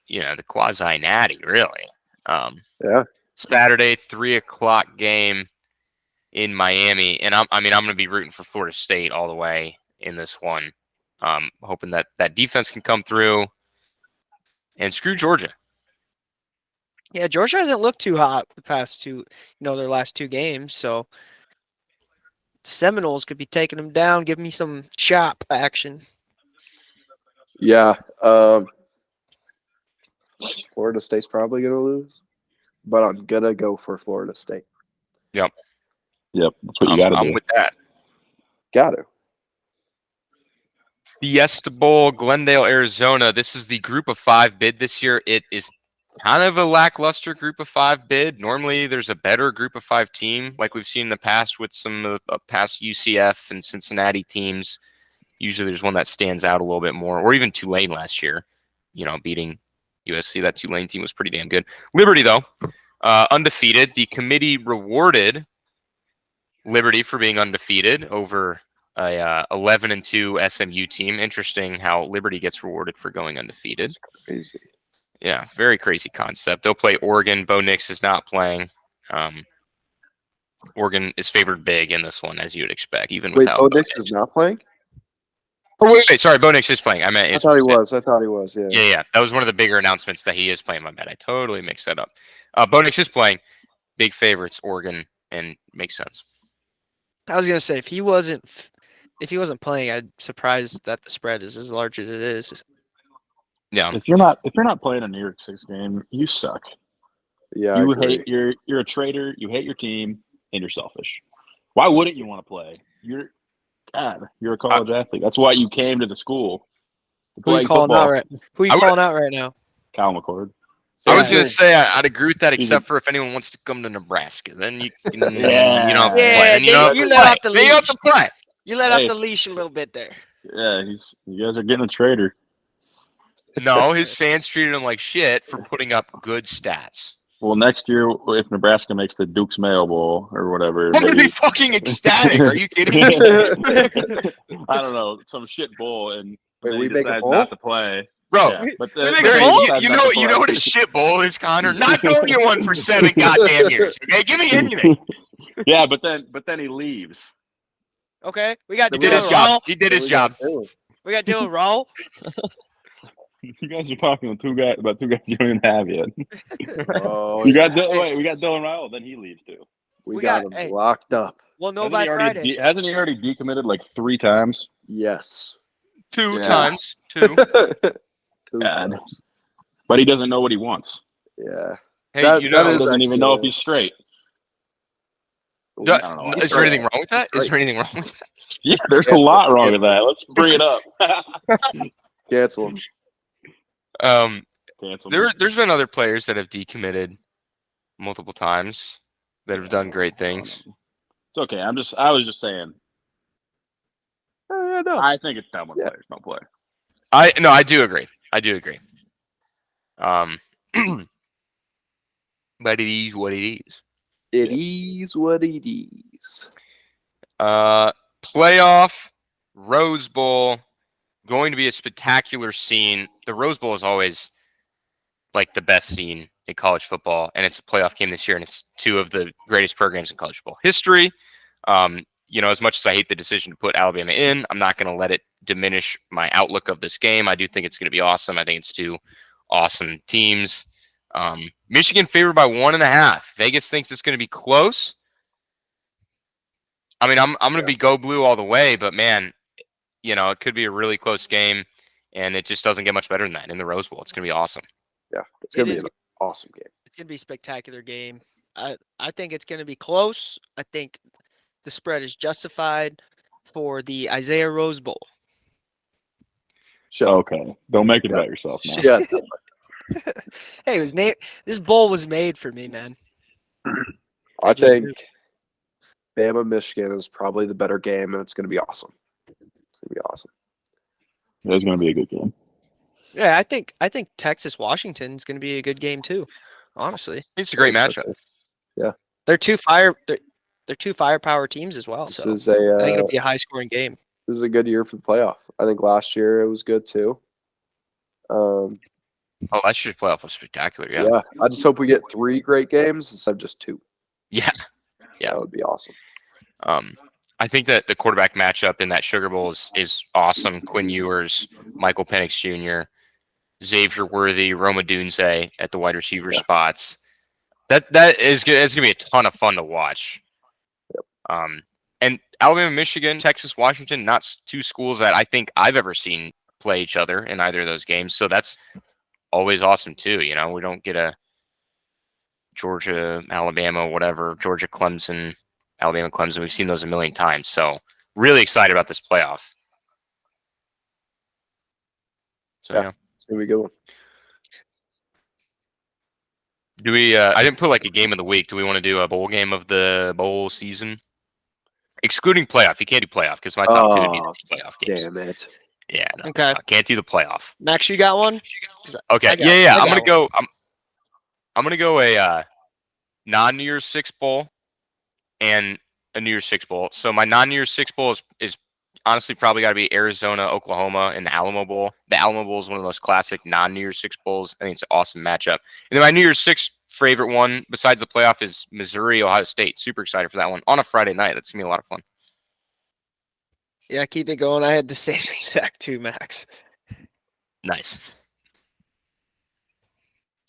the quasi natty, really. Yeah. Saturday, 3:00 game in Miami, and I'm going to be rooting for Florida State all the way in this one. Hoping that defense can come through and screw Georgia. Yeah, Georgia hasn't looked too hot the past two, their last 2 games. So Seminoles could be taking them down. Give me some chop action. Yeah. Florida State's probably going to lose, but I'm going to go for Florida State. Yep. Yep, that's what you got to I'm do. with that. Got to. Fiesta Bowl, Glendale, Arizona. This is the Group of 5 bid this year. It is kind of a lackluster Group of 5 bid. Normally, there's a better Group of 5 team, like we've seen in the past with some of the past UCF and Cincinnati teams. Usually, there's one that stands out a little bit more, or even Tulane last year. Beating USC. That Tulane team was pretty damn good. Liberty, though, undefeated. The committee rewarded Liberty for being undefeated over a 11-2 SMU team. Interesting how Liberty gets rewarded for going undefeated. It's crazy. Yeah, very crazy concept. They'll play Oregon. Bo Nix is not playing. Oregon is favored big in this one, as you would expect, even Wait, without Bo Nix is not playing? Oh, wait, sorry, Bo Nix is playing. I meant I thought he was. Yeah. Yeah. That was one of the bigger announcements that he is playing. My bad. I totally mixed that up. Bo Nix is playing. Big favorites, Oregon, and makes sense. I was gonna say if he wasn't playing, I'd surprised that the spread is as large as it is. Yeah. If you're not playing a New York 6 game, you suck. Yeah, You I agree. hate you're a traitor. You hate your team, and you're selfish. Why wouldn't you want to play? You're a college athlete. That's why you came to the school to Who play you calling football. out right? Who you calling out right now? Kyle McCord. I was Yeah. going to say I'd agree with that, except for if anyone wants to come to Nebraska. Then you can, you don't have to play. Yeah, Then you don't have you to let play. off the Then you have leash. to play. You let off Hey. the leash a little bit there. Yeah, you guys are getting a traitor. No, his fans treated him like shit for putting up good stats. Well, next year, if Nebraska makes the Duke's Mayo Bowl or whatever, I'm going to be fucking ecstatic. Are you kidding me? I don't know, some shit bowl, and Wait, then we he make a decides bowl? not to play. Bro, Yeah, but we make a there- bowl? you know what a shit bowl is, Connor? Not going to one for 7 goddamn years. Okay, give me anything. Yeah, but then he leaves. Okay, we got He did his Dylan job. Rawl. He did his job. We got Dylan Rawl. You guys are talking about two guys you don't even have yet. Oh, We got Dylan Ryle, then he leaves too. we we got got- him hey. locked up. We'll know by Friday. Hasn't he already decommitted like 3 times? Yes. 2 Yeah. times. 2. Two God. times. But he doesn't know what he wants. Yeah. Hey, That- you that know, He is doesn't even actually know a- if he's straight. do- I don't know. is there anything wrong with that? He's Is there anything wrong with that? Yeah, there's a lot wrong with that. Let's bring it up. Cancel him. Cancel. There's been other players that have decommitted multiple times that have done great things. It's okay. I was just saying. Yeah, no. I think it's dumb when Yeah. players don't play. I do agree. But it is what it is. It is what it is. Playoff, Rose Bowl, going to be a spectacular scene. The Rose Bowl is always like the best scene in college football, and it's a playoff game this year, and it's 2 of the greatest programs in college football history. As much as I hate the decision to put Alabama in, I'm not going to let it diminish my outlook of this game. I do think it's going to be awesome. I think it's 2 awesome teams. Michigan favored by 1.5. Vegas thinks it's going to be close. I mean, I'm going to be go blue all the way, but man, it could be a really close game, and it just doesn't get much better than that in the Rose Bowl. It's going to be awesome. Yeah, it's gonna It be is- an awesome game. It's gonna be a spectacular game. I think it's gonna be close. I think the spread is justified for the Isaiah Rose Bowl. Shut up. Okay. Don't make it about yourself now. Shut up. Hey, it was named. This bowl was made for me, man. I just think Bama Michigan is probably the better game, and it's gonna be awesome. It's gonna be awesome. It's going to be a good game. Yeah, I think Texas Washington's gonna be a good game too. Honestly, It's a great So matchup. too. they're two firepower teams as well. This So is a I think it'll be a high scoring game. this is a good year for the playoff. I think last year it was good too. Oh, last year's playoff was spectacular. Yeah. Yeah, I just hope we get 3 great games instead of just 2. Yeah. Yeah. That would be awesome. I think that the quarterback matchup in that Sugar Bowl is awesome. Quinn Ewers, Michael Penix Jr., Xavier Worthy, Roma Dunze at the wide receiver spots. That is it's gonna be a ton of fun to watch. And Alabama, Michigan, Texas, Washington, not two schools that I think I've ever seen play each other in either of those games. So that's always awesome too. You know, we don't get a Georgia, Alabama, whatever, Georgia, Clemson, Alabama, Clemson. We've seen those a million times. So really excited about this playoff. So yeah. It's gonna be a good one. Do we? I didn't put like a game of the week. Do we want to do a bowl game of the bowl season, excluding playoff? You can't do playoff because my top two would be the two playoff games. Damn it. Yeah, no, Okay. no, can't do the playoff. Max, you got one? Okay, yeah. I'm gonna go. I'm gonna go a non-New Year's Six bowl and a New Year's Six bowl. So my non-New Year's Six bowl is honestly probably got to be Arizona, Oklahoma, and the Alamo Bowl. The Alamo Bowl is one of the most classic non-New Year's Six bowls. I think it's an awesome matchup. And then my New Year's Six favorite one, besides the playoff, is Missouri, Ohio State. Super excited for that one on a Friday night. That's gonna be a lot of fun. Yeah, keep it going. I had the same exact two, Max. Nice.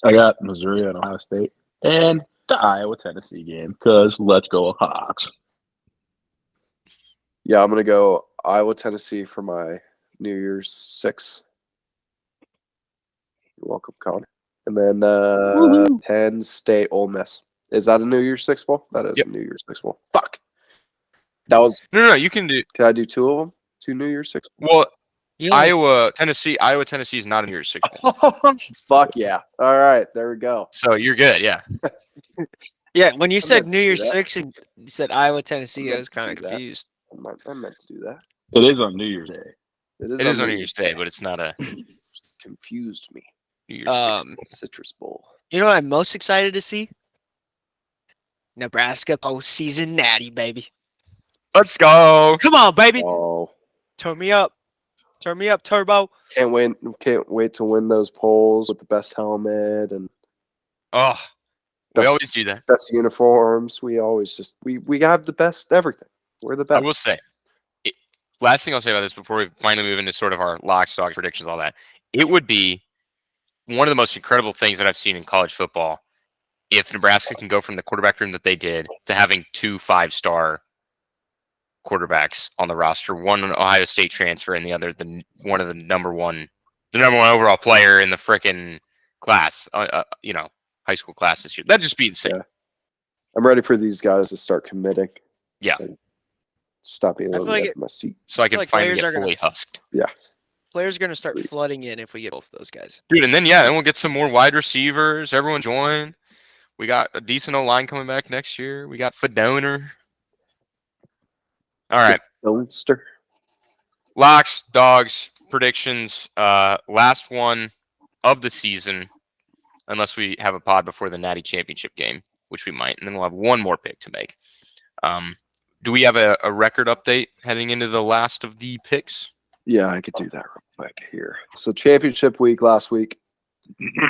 I got Missouri and Ohio State and the Iowa Tennessee game because let's go Hawks. Yeah, I'm gonna go Iowa, Tennessee for my New Year's Six. You're welcome, Connor. And then Penn State, Ole Miss. Is that a New Year's Six bowl? That is Yep. a New Year's Six bowl. Fuck. That was. No. You can do. Can I do two of them? Two New Year's Six. Well, You Iowa, Tennessee is not a New Year's Six bowl. Fuck yeah! All right, there we go. So you're good. Yeah. Yeah, when you I said meant to New do Year's that. Six and you said Iowa, Tennessee, I meant was to kind of do that. confused. I meant to do that. It is on New Year's Day. It is on New Year's Day, but it's not a Confused me. New Year's Six. Citrus Bowl. You know what I'm most excited to see? Nebraska postseason natty, baby. Let's go. Come on, baby. Oh, Turn me up. Turn me up, Turbo. can't wait to win those polls with the best helmet and Oh, we best, always do that. best uniforms. We always just we have the best everything. We're the I best. will say, last thing I'll say about this before we finally move into sort of our locks, dogs, predictions, all that, it would be one of the most incredible things that I've seen in college football if Nebraska can go from the quarterback room that they did to having 2 5-star quarterbacks on the roster, one an Ohio State transfer and the other one of the number one overall player in the frickin' class, high school class this year. That'd just be insane. Yeah. I'm ready for these guys to start committing. Yeah. So stop being I on feel like my seat. So I can like finally players get are gonna- fully husked. Players are going to start Please. flooding in if we get both of those guys. Dude, and then then we'll get some more wide receivers. Everyone join. We got a decent O-line coming back next year. We got Fadoner. All right. Stonester. Locks, dogs, predictions. Last one of the season, unless we have a pod before the Natty Championship game, which we might, and then we'll have one more pick to make. Do we have a record update heading into the last of the picks? Yeah, I could do that real quick here. So championship week last week.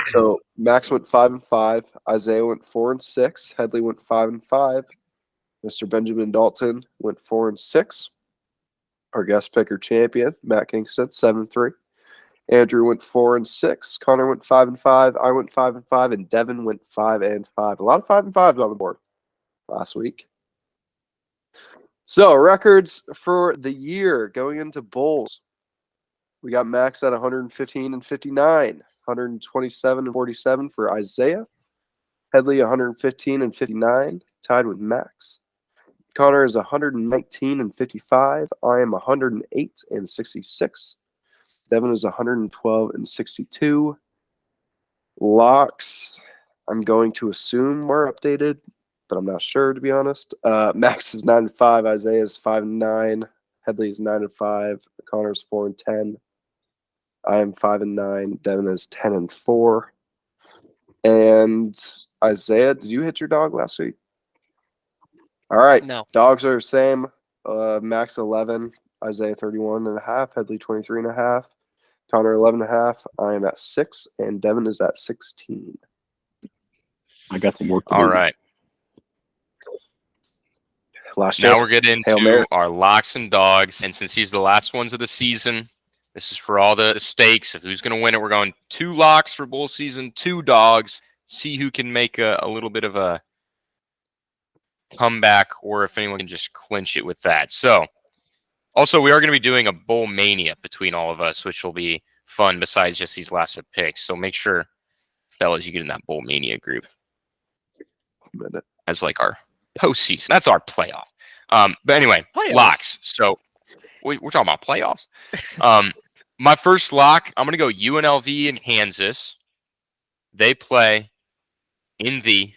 So Max went 5-5. Isaiah went 4-6. Headley went 5-5. Mr. Benjamin Dalton went 4-6. Our guest picker champion, Matt Kingston, 7-3. Andrew went 4-6. Connor went 5-5. I went 5-5, and Devin went 5-5. A lot of 5-5s on the board last week. So records for the year going into bowls. We got Max at 115-59, 127-47 for Isaiah. Headley 115-59, tied with Max. Connor is 119-55. I am 108-66. Devin is 112-62. Locks, I'm going to assume we're updated, but I'm not sure, to be honest. Max is 9-5. Isaiah is 5-9. Headley is 9-5. Connor is 4-10. I am 5-9. Devin is 10-4. And Isaiah, did you hit your dog last week? All right. No. Dogs are the same. Max 11. Isaiah 31.5. Headley 23.5. Connor 11.5. I am at 6. And Devin is at 16. I got some work to All do. right. Last Now chance. we're getting Hail Mary. into our locks and dogs. And since these are the last ones of the season, this is for all the stakes of who's going to win it. We're going 2 locks for bowl season, 2 dogs. See who can make a little bit of a comeback or if anyone can just clinch it with that. So, also, we are going to be doing a bowl mania between all of us, which will be fun besides just these last picks. So make sure, fellas, you get in that bowl mania group as like our postseason. That's our playoff. But anyway, Playoffs. locks. So we're talking about playoffs. My first lock, I'm going to go UNLV in Kansas. They play in the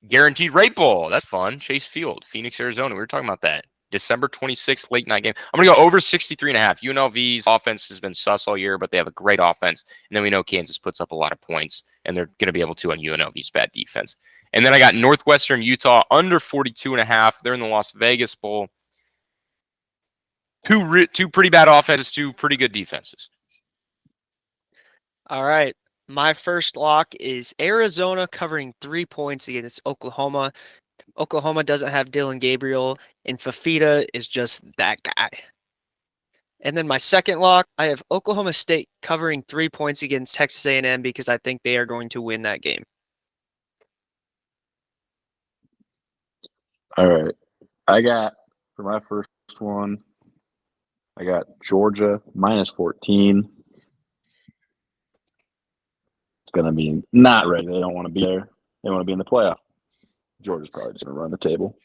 Guaranteed Rate Bowl. That's fun. Chase Field, Phoenix, Arizona. We were talking about that. December 26th, late night game. I'm going to go over 63.5. UNLV's offense has been sus all year, but they have a great offense. And then we know Kansas puts up a lot of points, and they're going to be able to on UNLV's bad defense. And then I got Northwestern Utah under 42.5. They're in the Las Vegas Bowl. Two pretty bad offenses, two pretty good defenses. All right. My first lock is Arizona covering 3 points against Oklahoma. Oklahoma doesn't have Dylan Gabriel, and Fafita is just that guy. And then my second lock, I have Oklahoma State covering 3 points against Texas A&M because I think they are going to win that game. All right. I got, for my first one, I got Georgia minus 14. It's going to be not ready. They don't want to be there. They want to be in the playoff. Georgia's probably just going to run the table.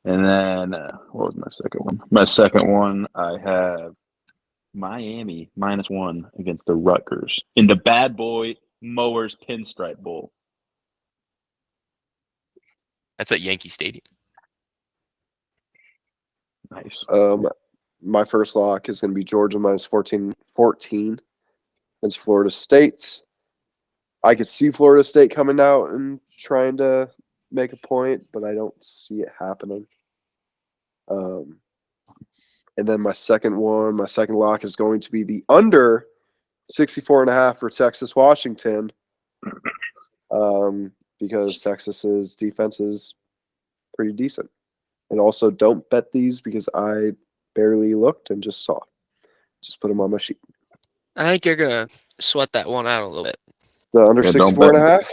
And then, what was my second one? My second one, I have Miami minus 1 against the Rutgers in the Bad Boy Mowers Pinstripe Bowl. That's at Yankee Stadium. Nice. My first lock is going to be Georgia minus 14 against Florida State. I could see Florida State coming out and trying to make a point, but I don't see it happening. And then my second lock is going to be the under 64.5 for Texas Washington, because Texas's defense is pretty decent. And also, don't bet these because I barely looked and just saw. Just put them on my sheet. I think you're going to sweat that one out a little bit. The under Yeah, don't 64.5?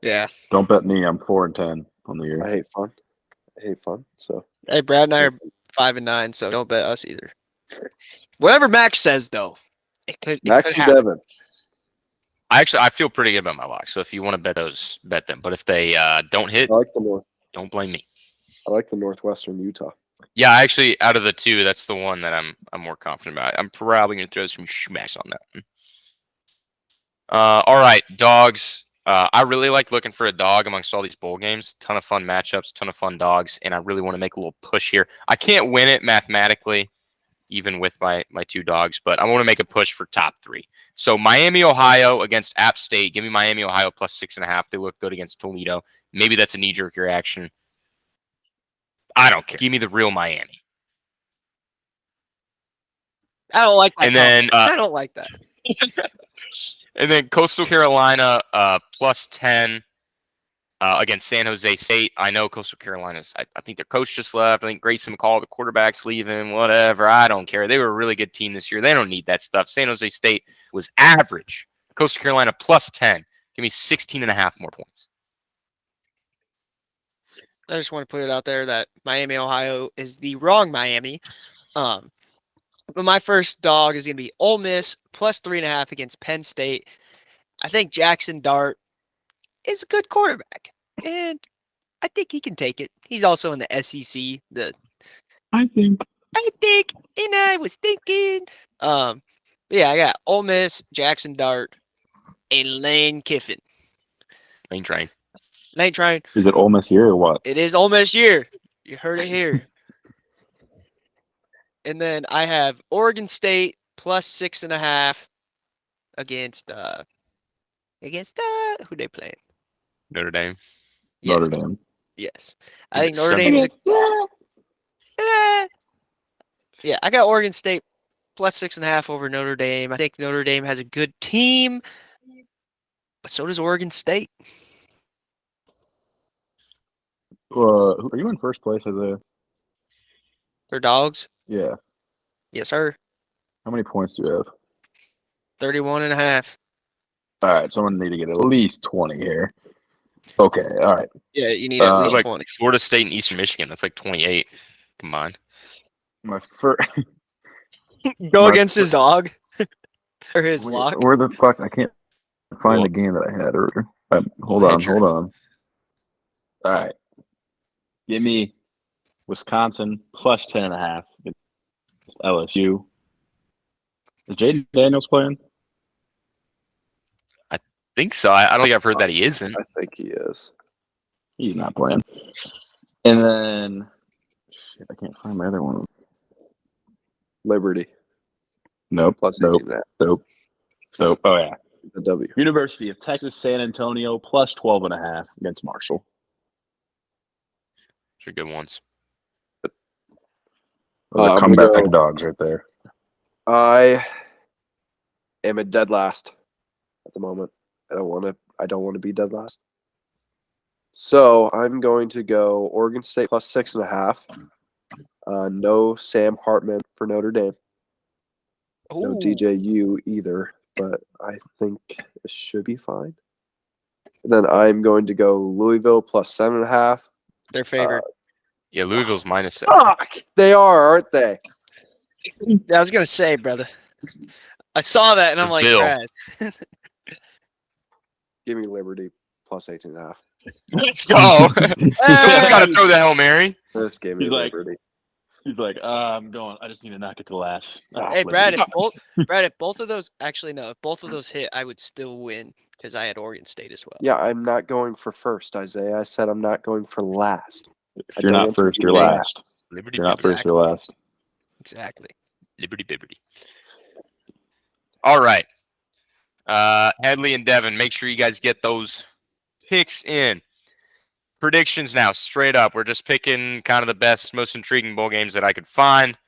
Yeah. Don't bet me. I'm 4-10 on the year. I hate fun. So Hey, Brad and I are 5-9, so don't bet us either. Whatever Max says, though, it could Max and happen. Devin. I feel pretty good about my locks. So if you want to bet those, bet them. But if they don't hit, I like the North. don't blame me. I like the Northwestern Utah. Yeah, actually, out of the two, that's the one that I'm more confident about. I'm probably going to throw some schmacks on that one. All right, dogs. I really like looking for a dog amongst all these bowl games. Ton of fun matchups, ton of fun dogs, and I really want to make a little push here. I can't win it mathematically, even with my two dogs, but I want to make a push for top 3. So Miami, Ohio against App State. Give me Miami, Ohio plus 6.5. They look good against Toledo. Maybe that's a knee-jerk reaction. I don't care. Give me the real Miami. I don't like that. And then I don't like that. and then Coastal Carolina plus 10 against San Jose State. I know Coastal Carolina's. I think their coach just left. I think Grayson McCall, the quarterback's leaving. Whatever. I don't care. They were a really good team this year. They don't need that stuff. San Jose State was average. Coastal Carolina plus 10. Give me 16.5 more points. I just want to put it out there that Miami, Ohio is the wrong Miami. But my first dog is going to be Ole Miss plus 3.5 against Penn State. I think Jackson Dart is a good quarterback, and I think he can take it. He's also in the SEC. I think, And I was thinking. Yeah, I got Ole Miss, Jackson Dart, and Lane Kiffin. Lane Train. Lane Train. is it Ole Miss year or what? It is Ole Miss year. You heard it here. And then I have Oregon State plus 6.5 against who they playing? Notre Dame. Yes. Notre Dame. Yes. I think Notre Dame is yeah, I got Oregon State plus 6.5 over Notre Dame. I think Notre Dame has a good team, but so does Oregon State. Are you in first place as a? They're dogs. Yeah. Yes, sir. How many points do you have? 31.5. All right, someone need to get at least 20 here. Okay, all right. Yeah, you need at least like 20. Florida State and Eastern Michigan. That's like 28 combined. My first. Go My against his dog or his lock. Where the fuck? I can't find Cool. the game that I had earlier. Hold Well, on, head hold on. All right. Give me Wisconsin plus 10.5 against LSU. Is Jaden Daniels playing? Think so. I don't think I've heard that he isn't. I think he is. He's not playing. And then, shit, I can't find my other one. Liberty Nope. plus Nope. 18.5. Nope. Nope. Oh yeah. The W. University of Texas San Antonio plus 12.5 against Marshall. Those are good ones. Those are I'm gonna comeback go- dogs right there. I am at dead last at the moment. I don't want to be dead last. So I'm going to go Oregon State plus 6.5. No Sam Hartman for Notre Dame. No Ooh, DJU either, but I think it should be fine. Then I'm going to go Louisville plus 7.5. their favorite. Yeah, Louisville's minus 7. Fuck! They are, aren't they? I was gonna say, brother. I saw that and I'm It's like, Bill. Brad. Give me Liberty plus 18.5. Let's go. Someone's got to throw the Hail Mary. This gave me He's like- Liberty. He's like, I'm going. I just need to knock it to last. Hey, Brad, if both of those actually no, if both of those hit, I would still win because I had Oregon State as well. Yeah, I'm not going for first, Isaiah. I said I'm not going for last. If you're not first, you're last. Liberty, If you're not Liberty, first, you're last. Exactly. Liberty, Liberty. All right. Headley and Devin, make sure you guys get those picks in. Predictions now, straight up. We're just picking kind of the best, most intriguing bowl games that I could find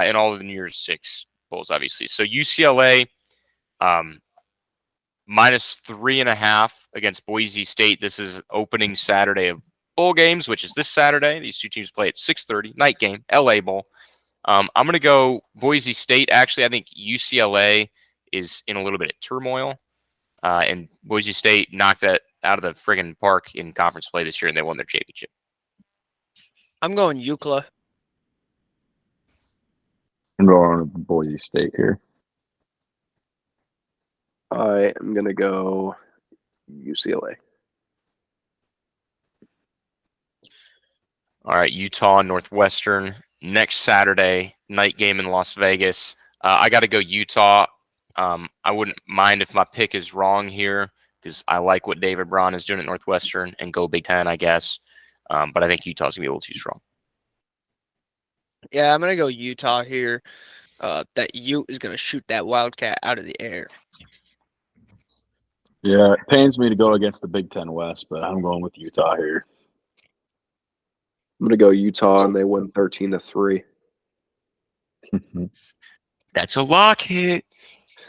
in all of the New Year's Six bowls, obviously. So UCLA minus 3.5 against Boise State. This is opening Saturday of bowl games, which is this Saturday. These two teams play at 6:30, night game, LA Bowl. I'm going to go Boise State. Actually, I think UCLA is in a little bit of turmoil. And Boise State knocked that out of the friggin' park in conference play this year, and they won their championship. I'm going UCLA. I'm going to Boise State here. I am going to go UCLA. All right, Utah and Northwestern next Saturday, night game in Las Vegas. I got to go Utah. I wouldn't mind if my pick is wrong here because I like what David Braun is doing at Northwestern and go Big Ten, I guess. But I think Utah's going to be a little too strong. Yeah, I'm gonna go Utah here. That Ute is gonna shoot that Wildcat out of the air. Yeah, it pains me to go against the Big Ten West, but I'm going with Utah here. I'm going to go Utah, and they win 13-3. That's a lock hit.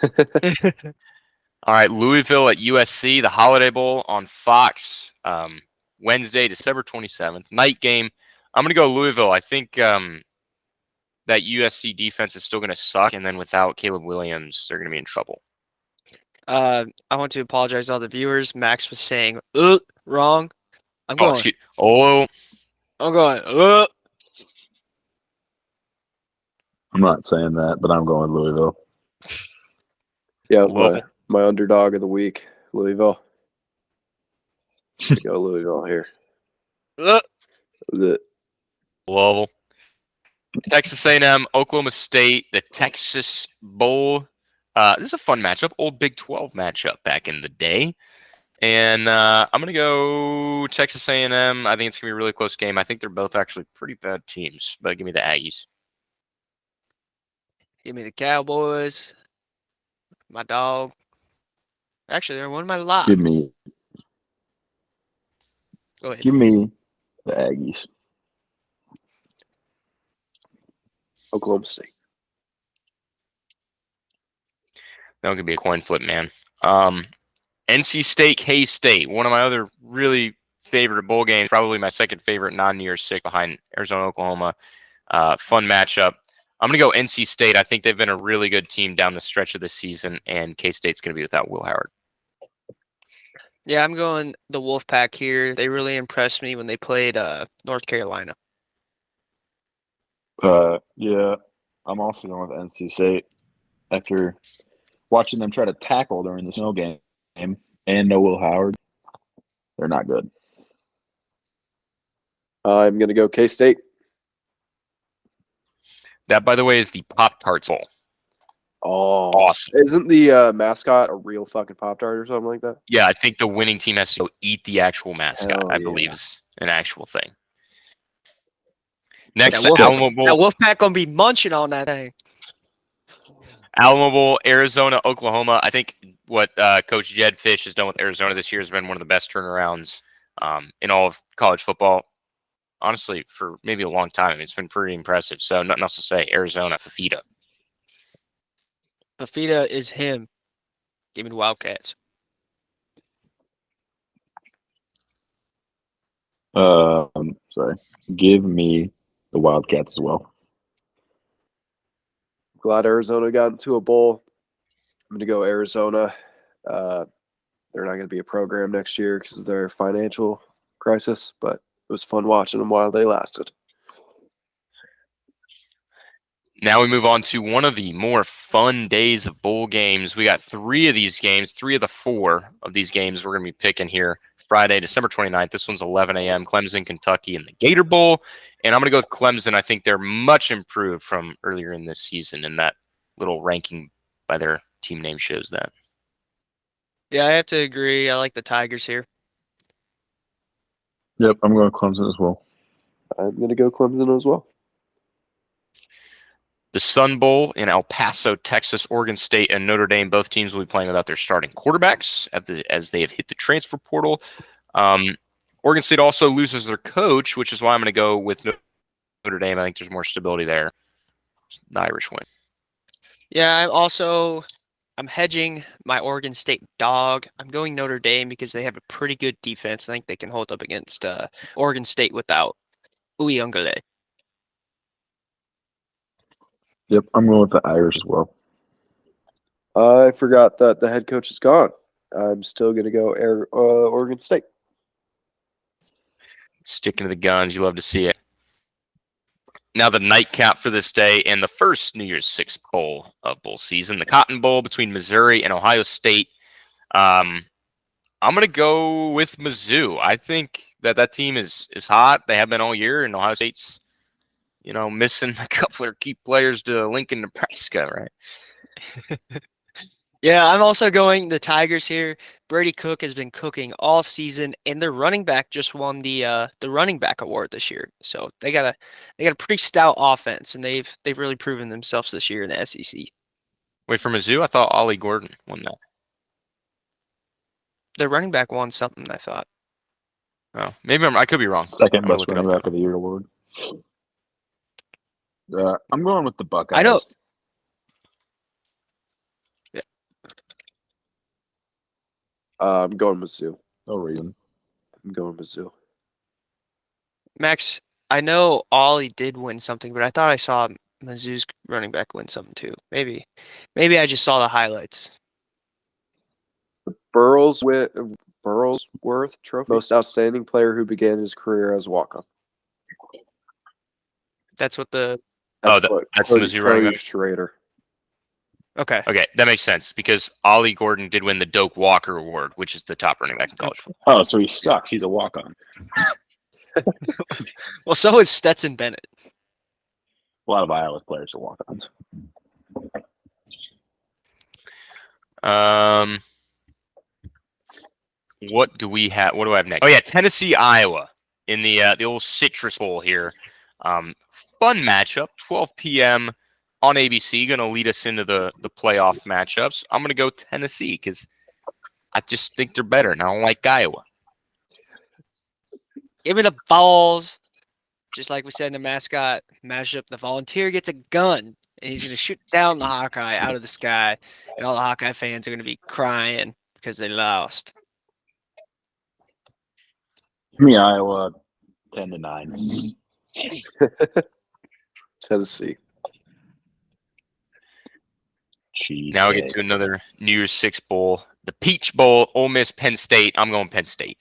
All right, Louisville at USC, the Holiday Bowl on Fox, Wednesday, December 27th, night game. I'm going to go Louisville. I think that USC defense is still going to suck, and then without Caleb Williams, they're going to be in trouble. I want to apologize to all the viewers. Max was saying wrong. I'm Oh, going. excuse- oh, I'm going. I'm not saying that, but I'm going Louisville. Yeah, it was Louisville. my underdog of the week, Louisville. Go Louisville here. The Louisville. Texas A&M, Oklahoma State, the Texas Bowl. This is a fun matchup, old Big 12 matchup back in the day. And I'm going to go Texas A&M. I think it's going to be a really close game. I think they're both actually pretty bad teams, but give me the Aggies. Give me the Cowboys. My dog. Actually, they're one of my locks. Give me Go ahead. the Aggies. Oklahoma State. That could be a coin flip, man. NC State, K-State, one of my other really favorite bowl games, probably my second favorite non-New Year's Six behind Arizona, Oklahoma. Fun matchup. I'm going to go NC State. I think they've been a really good team down the stretch of the season, and K-State's going to be without Will Howard. Yeah, I'm going the Wolfpack here. They really impressed me when they played North Carolina. Yeah, I'm also going with NC State after watching them try to tackle during the snow game and no Will Howard. They're not good. I'm going to go K-State. That, by the way, is the Pop-Tarts Bowl. Oh, Awesome. Isn't the mascot a real fucking Pop-Tart or something like that? Yeah, I think the winning team has to go eat the actual mascot, Hell I yeah. believe is an actual thing. Next, That the Alamo Bowl. That Wolfpack gonna be munching on that thing. Alamo Bowl, Arizona, Oklahoma. I think what Coach Jed Fish has done with Arizona this year has been one of the best turnarounds in all of college football. Honestly, for maybe a long time. I mean, it's been pretty impressive. So nothing else to say. Arizona, Fafita. Fafita is him. Give me the Wildcats. Sorry. Give me the Wildcats as well. Glad Arizona got into a bowl. I'm going to go Arizona. They're not going to be a program next year because of their financial crisis, but it was fun watching them while they lasted. Now we move on to one of the more fun days of bowl games. We got 3 of these games, 3 of the 4 of these games we're going to be picking here. Friday, December 29th. This one's 11 a.m. Clemson, Kentucky in the Gator Bowl. And I'm going to go with Clemson. I think they're much improved from earlier in this season, and that little ranking by their team name shows that. Yeah, I have to agree. I like the Tigers here. Yep, I'm going Clemson as well. I'm going to go Clemson as well. The Sun Bowl in El Paso, Texas, Oregon State, and Notre Dame. Both teams will be playing without their starting quarterbacks as they have hit the transfer portal. Oregon State also loses their coach, which is why I'm going to go with Notre Dame. I think there's more stability there. The Irish win. Yeah, I'm hedging my Oregon State dog. I'm going Notre Dame because they have a pretty good defense. I think they can hold up against Oregon State without Uyunglele. Yep, I'm going with the Irish as well. I forgot that the head coach is gone. I'm still going to go Oregon State. Sticking to the guns. You love to see it. Now the nightcap for this day and the first New Year's Six bowl of bowl season, the Cotton Bowl between Missouri and Ohio State. I'm going to go with Mizzou. I think that team is hot. They have been all year, and Ohio State's, missing a couple of key players to Lincoln, Nebraska, right? Yeah, I'm also going the Tigers here. Brady Cook has been cooking all season, and their running back just won the running back award this year. So they got a pretty stout offense, and they've really proven themselves this year in the SEC. Wait, for Mizzou, I thought Ollie Gordon won that. Their running back won something, I thought. Oh, maybe I could be wrong. Second best running back of the year award. I'm going with the Buckeyes. I know. Yeah. I'm going Mizzou. No reason. I'm going Mizzou. Max, I know Ollie did win something, but I thought I saw Mizzou's running back win something too. Maybe I just saw the highlights. Burlsworth Trophy, most outstanding player who began his career as walk-on. That's what the. That's the Mizzou running back. Schrader. Okay, that makes sense because Ollie Gordon did win the Doak Walker Award, which is the top running back in college football. Oh, so he sucks. He's a walk-on. Well, so is Stetson Bennett. A lot of Iowa players are walk-ons. What do we have? What do I have next? Oh yeah, Tennessee, Iowa in the old Citrus Bowl here. Fun matchup, 12 p.m. on ABC. Going to lead us into the playoff matchups. I'm going to go Tennessee because I just think they're better, and I don't like Iowa. Give me the balls. Just like we said in the mascot matchup, the volunteer gets a gun, and he's going to shoot down the Hawkeye out of the sky, and all the Hawkeye fans are going to be crying because they lost. Give me Iowa 10-9. Tennessee. Now we get to another New Year's Six Bowl the Peach Bowl, Ole Miss, Penn State. I'm going Penn State.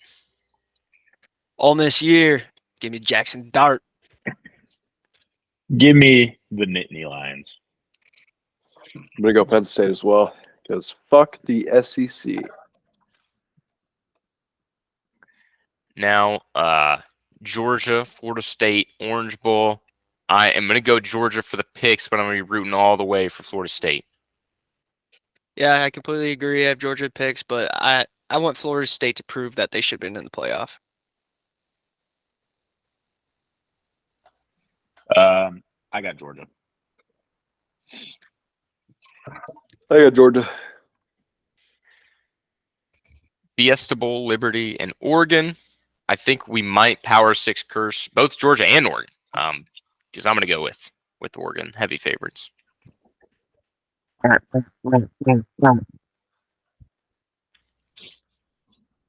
Ole Miss year. Give me Jackson Dart. Give me the Nittany Lions. I'm gonna go Penn State as well because fuck the SEC. Now, Georgia, Florida State, Orange Bowl. I am going to go Georgia for the picks, but I'm going to be rooting all the way for Florida State. Yeah, I completely agree. I have Georgia picks, but I want Florida State to prove that they should have been in the playoff. I got Georgia. I got Georgia. Fiesta Bowl, Liberty, and Oregon. I think we might Power 6 curse both Georgia and Oregon. Because I'm going to go with Oregon, heavy favorites. That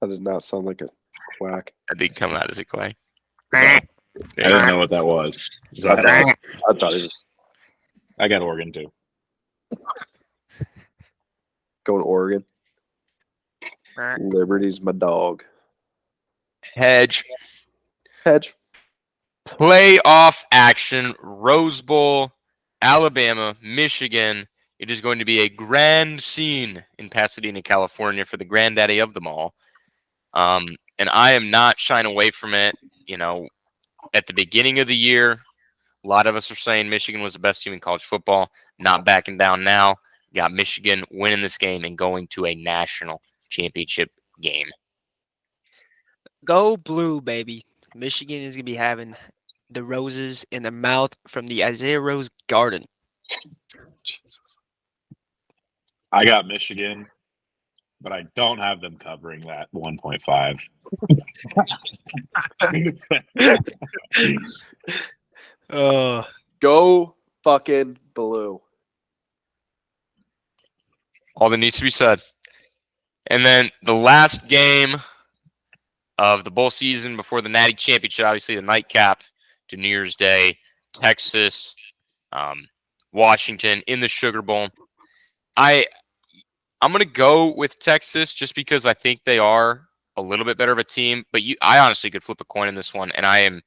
did not sound like a quack. That did come out as a quack. I didn't know what that was. So I thought it was I got Oregon too. going Oregon. Liberty's my dog. Hedge. Playoff action, Rose Bowl, Alabama, Michigan. It is going to be a grand scene in Pasadena, California for the granddaddy of them all. And I am not shying away from it. You know, at the beginning of the year, a lot of us are saying Michigan was the best team in college football. Not backing down now. Got Michigan winning this game and going to a national championship game. Go blue, baby. Michigan is going to be having the roses in their mouth from the Isaiah Rose Garden. Jesus. I got Michigan, but I don't have them covering that 1.5. Go fucking blue. All that needs to be said. And then the last game of the bowl season before the Natty Championship, obviously the nightcap to New Year's Day, Texas, Washington in the Sugar Bowl. I'm going to go with Texas just because I think they are a little bit better of a team. But I honestly could flip a coin in this one, and I am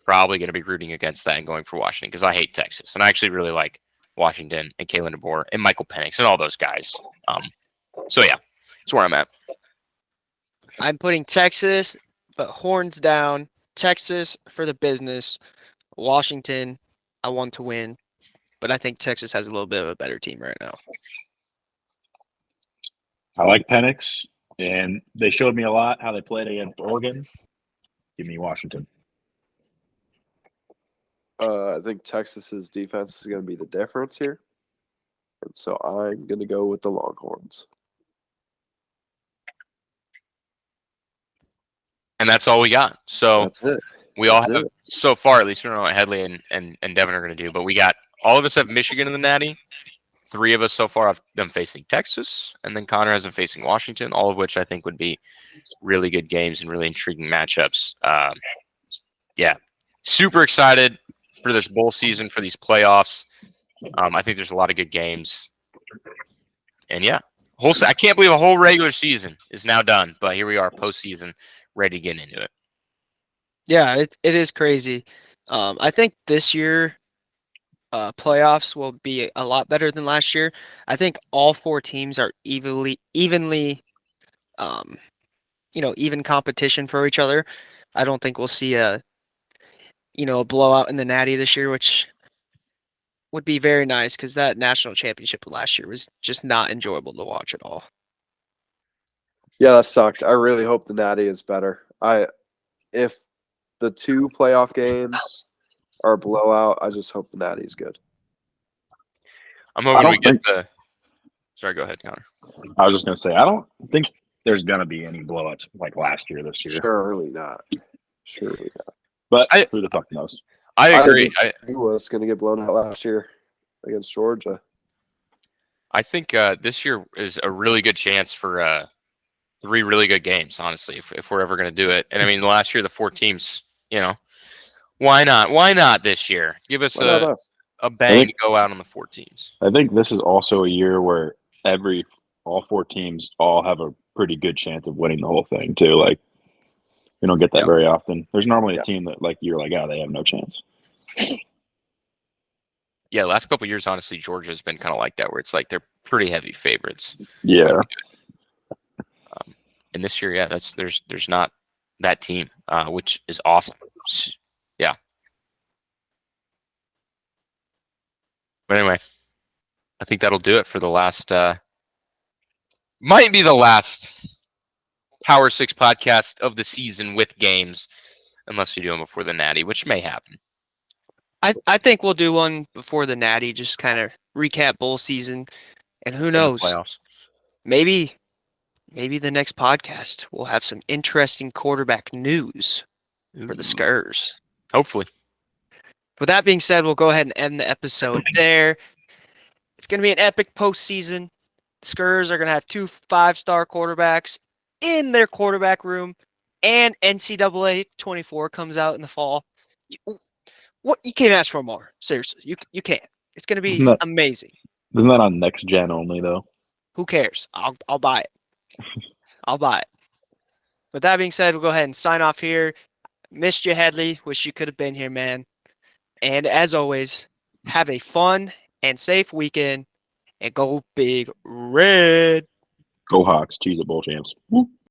probably going to be rooting against that and going for Washington because I hate Texas. And I actually really like Washington and Kalen DeBoer and Michael Penix and all those guys. So, yeah, that's where I'm at. I'm putting Texas, but horns down. Texas for the business. Washington, I want to win. But I think Texas has a little bit of a better team right now. I like Penix, and they showed me a lot how they played against Oregon. Give me Washington. I think Texas's defense is going to be the difference here. And so I'm going to go with the Longhorns. And that's all we got. So That's it. we all have, so far, at least we don't know what Headley and Devin are going to do, but we got, all of us have Michigan in the Natty. 3 of us so far have them facing Texas, and then Connor has them facing Washington, all of which I think would be really good games and really intriguing matchups. Yeah, super excited for this bowl season, for these playoffs. I think there's a lot of good games. And yeah, I can't believe a whole regular season is now done, but here we are, postseason, ready to get into it. Yeah, it is crazy. I think this year playoffs will be a lot better than last year. I think all 4 teams are evenly even competition for each other. I don't think we'll see a blowout in the Natty this year, which would be very nice because that national championship last year was just not enjoyable to watch at all. Yeah, that sucked. I really hope the Natty is better. If the 2 playoff games are a blowout, I just hope the Natty is good. I'm hoping we get the. Sorry, go ahead, Connor. I was just going to say, I don't think there's going to be any blowouts like last year this year. Surely not. But who the fuck knows? I agree. He was going to get blown out last year against Georgia. I think this year is a really good chance for 3 really good games, honestly, if we're ever going to do it. And I mean, last year, the 4 teams, why not? Why not this year? Give us a bang to go out on the 4 teams. I think this is also a year where every all 4 teams all have a pretty good chance of winning the whole thing too. Like we don't get that Yep. very often. There's normally a Yeah. team that like you're like, oh, they have no chance. Yeah, the last couple of years, honestly, Georgia's been kind of like that, where it's like they're pretty heavy favorites. Yeah. And this year, yeah, there's not that team, which is awesome. Yeah. But anyway, I think that'll do it for the last. Might be the last Power 6 podcast of the season with games, unless you do them before the Natty, which may happen. I think we'll do one before the Natty, just kind of recap bowl season, and who In the knows, playoffs. maybe the next podcast we'll have some interesting quarterback news for the Skurs. Hopefully. With that being said, we'll go ahead and end the episode there. It's going to be an epic postseason. The Skurs are going to have 2 5-star quarterbacks in their quarterback room, and NCAA 24 comes out in the fall. You can't ask for more. Seriously, you can't. It's going to be amazing. Isn't that on next gen only though? Who cares? I'll buy it. I'll buy it. With that being said, we'll go ahead and sign off here. Missed you, Headley. Wish you could have been here, man. And as always, have a fun and safe weekend, and go Big Red. Go Hawks, Cheez It Bowl champs.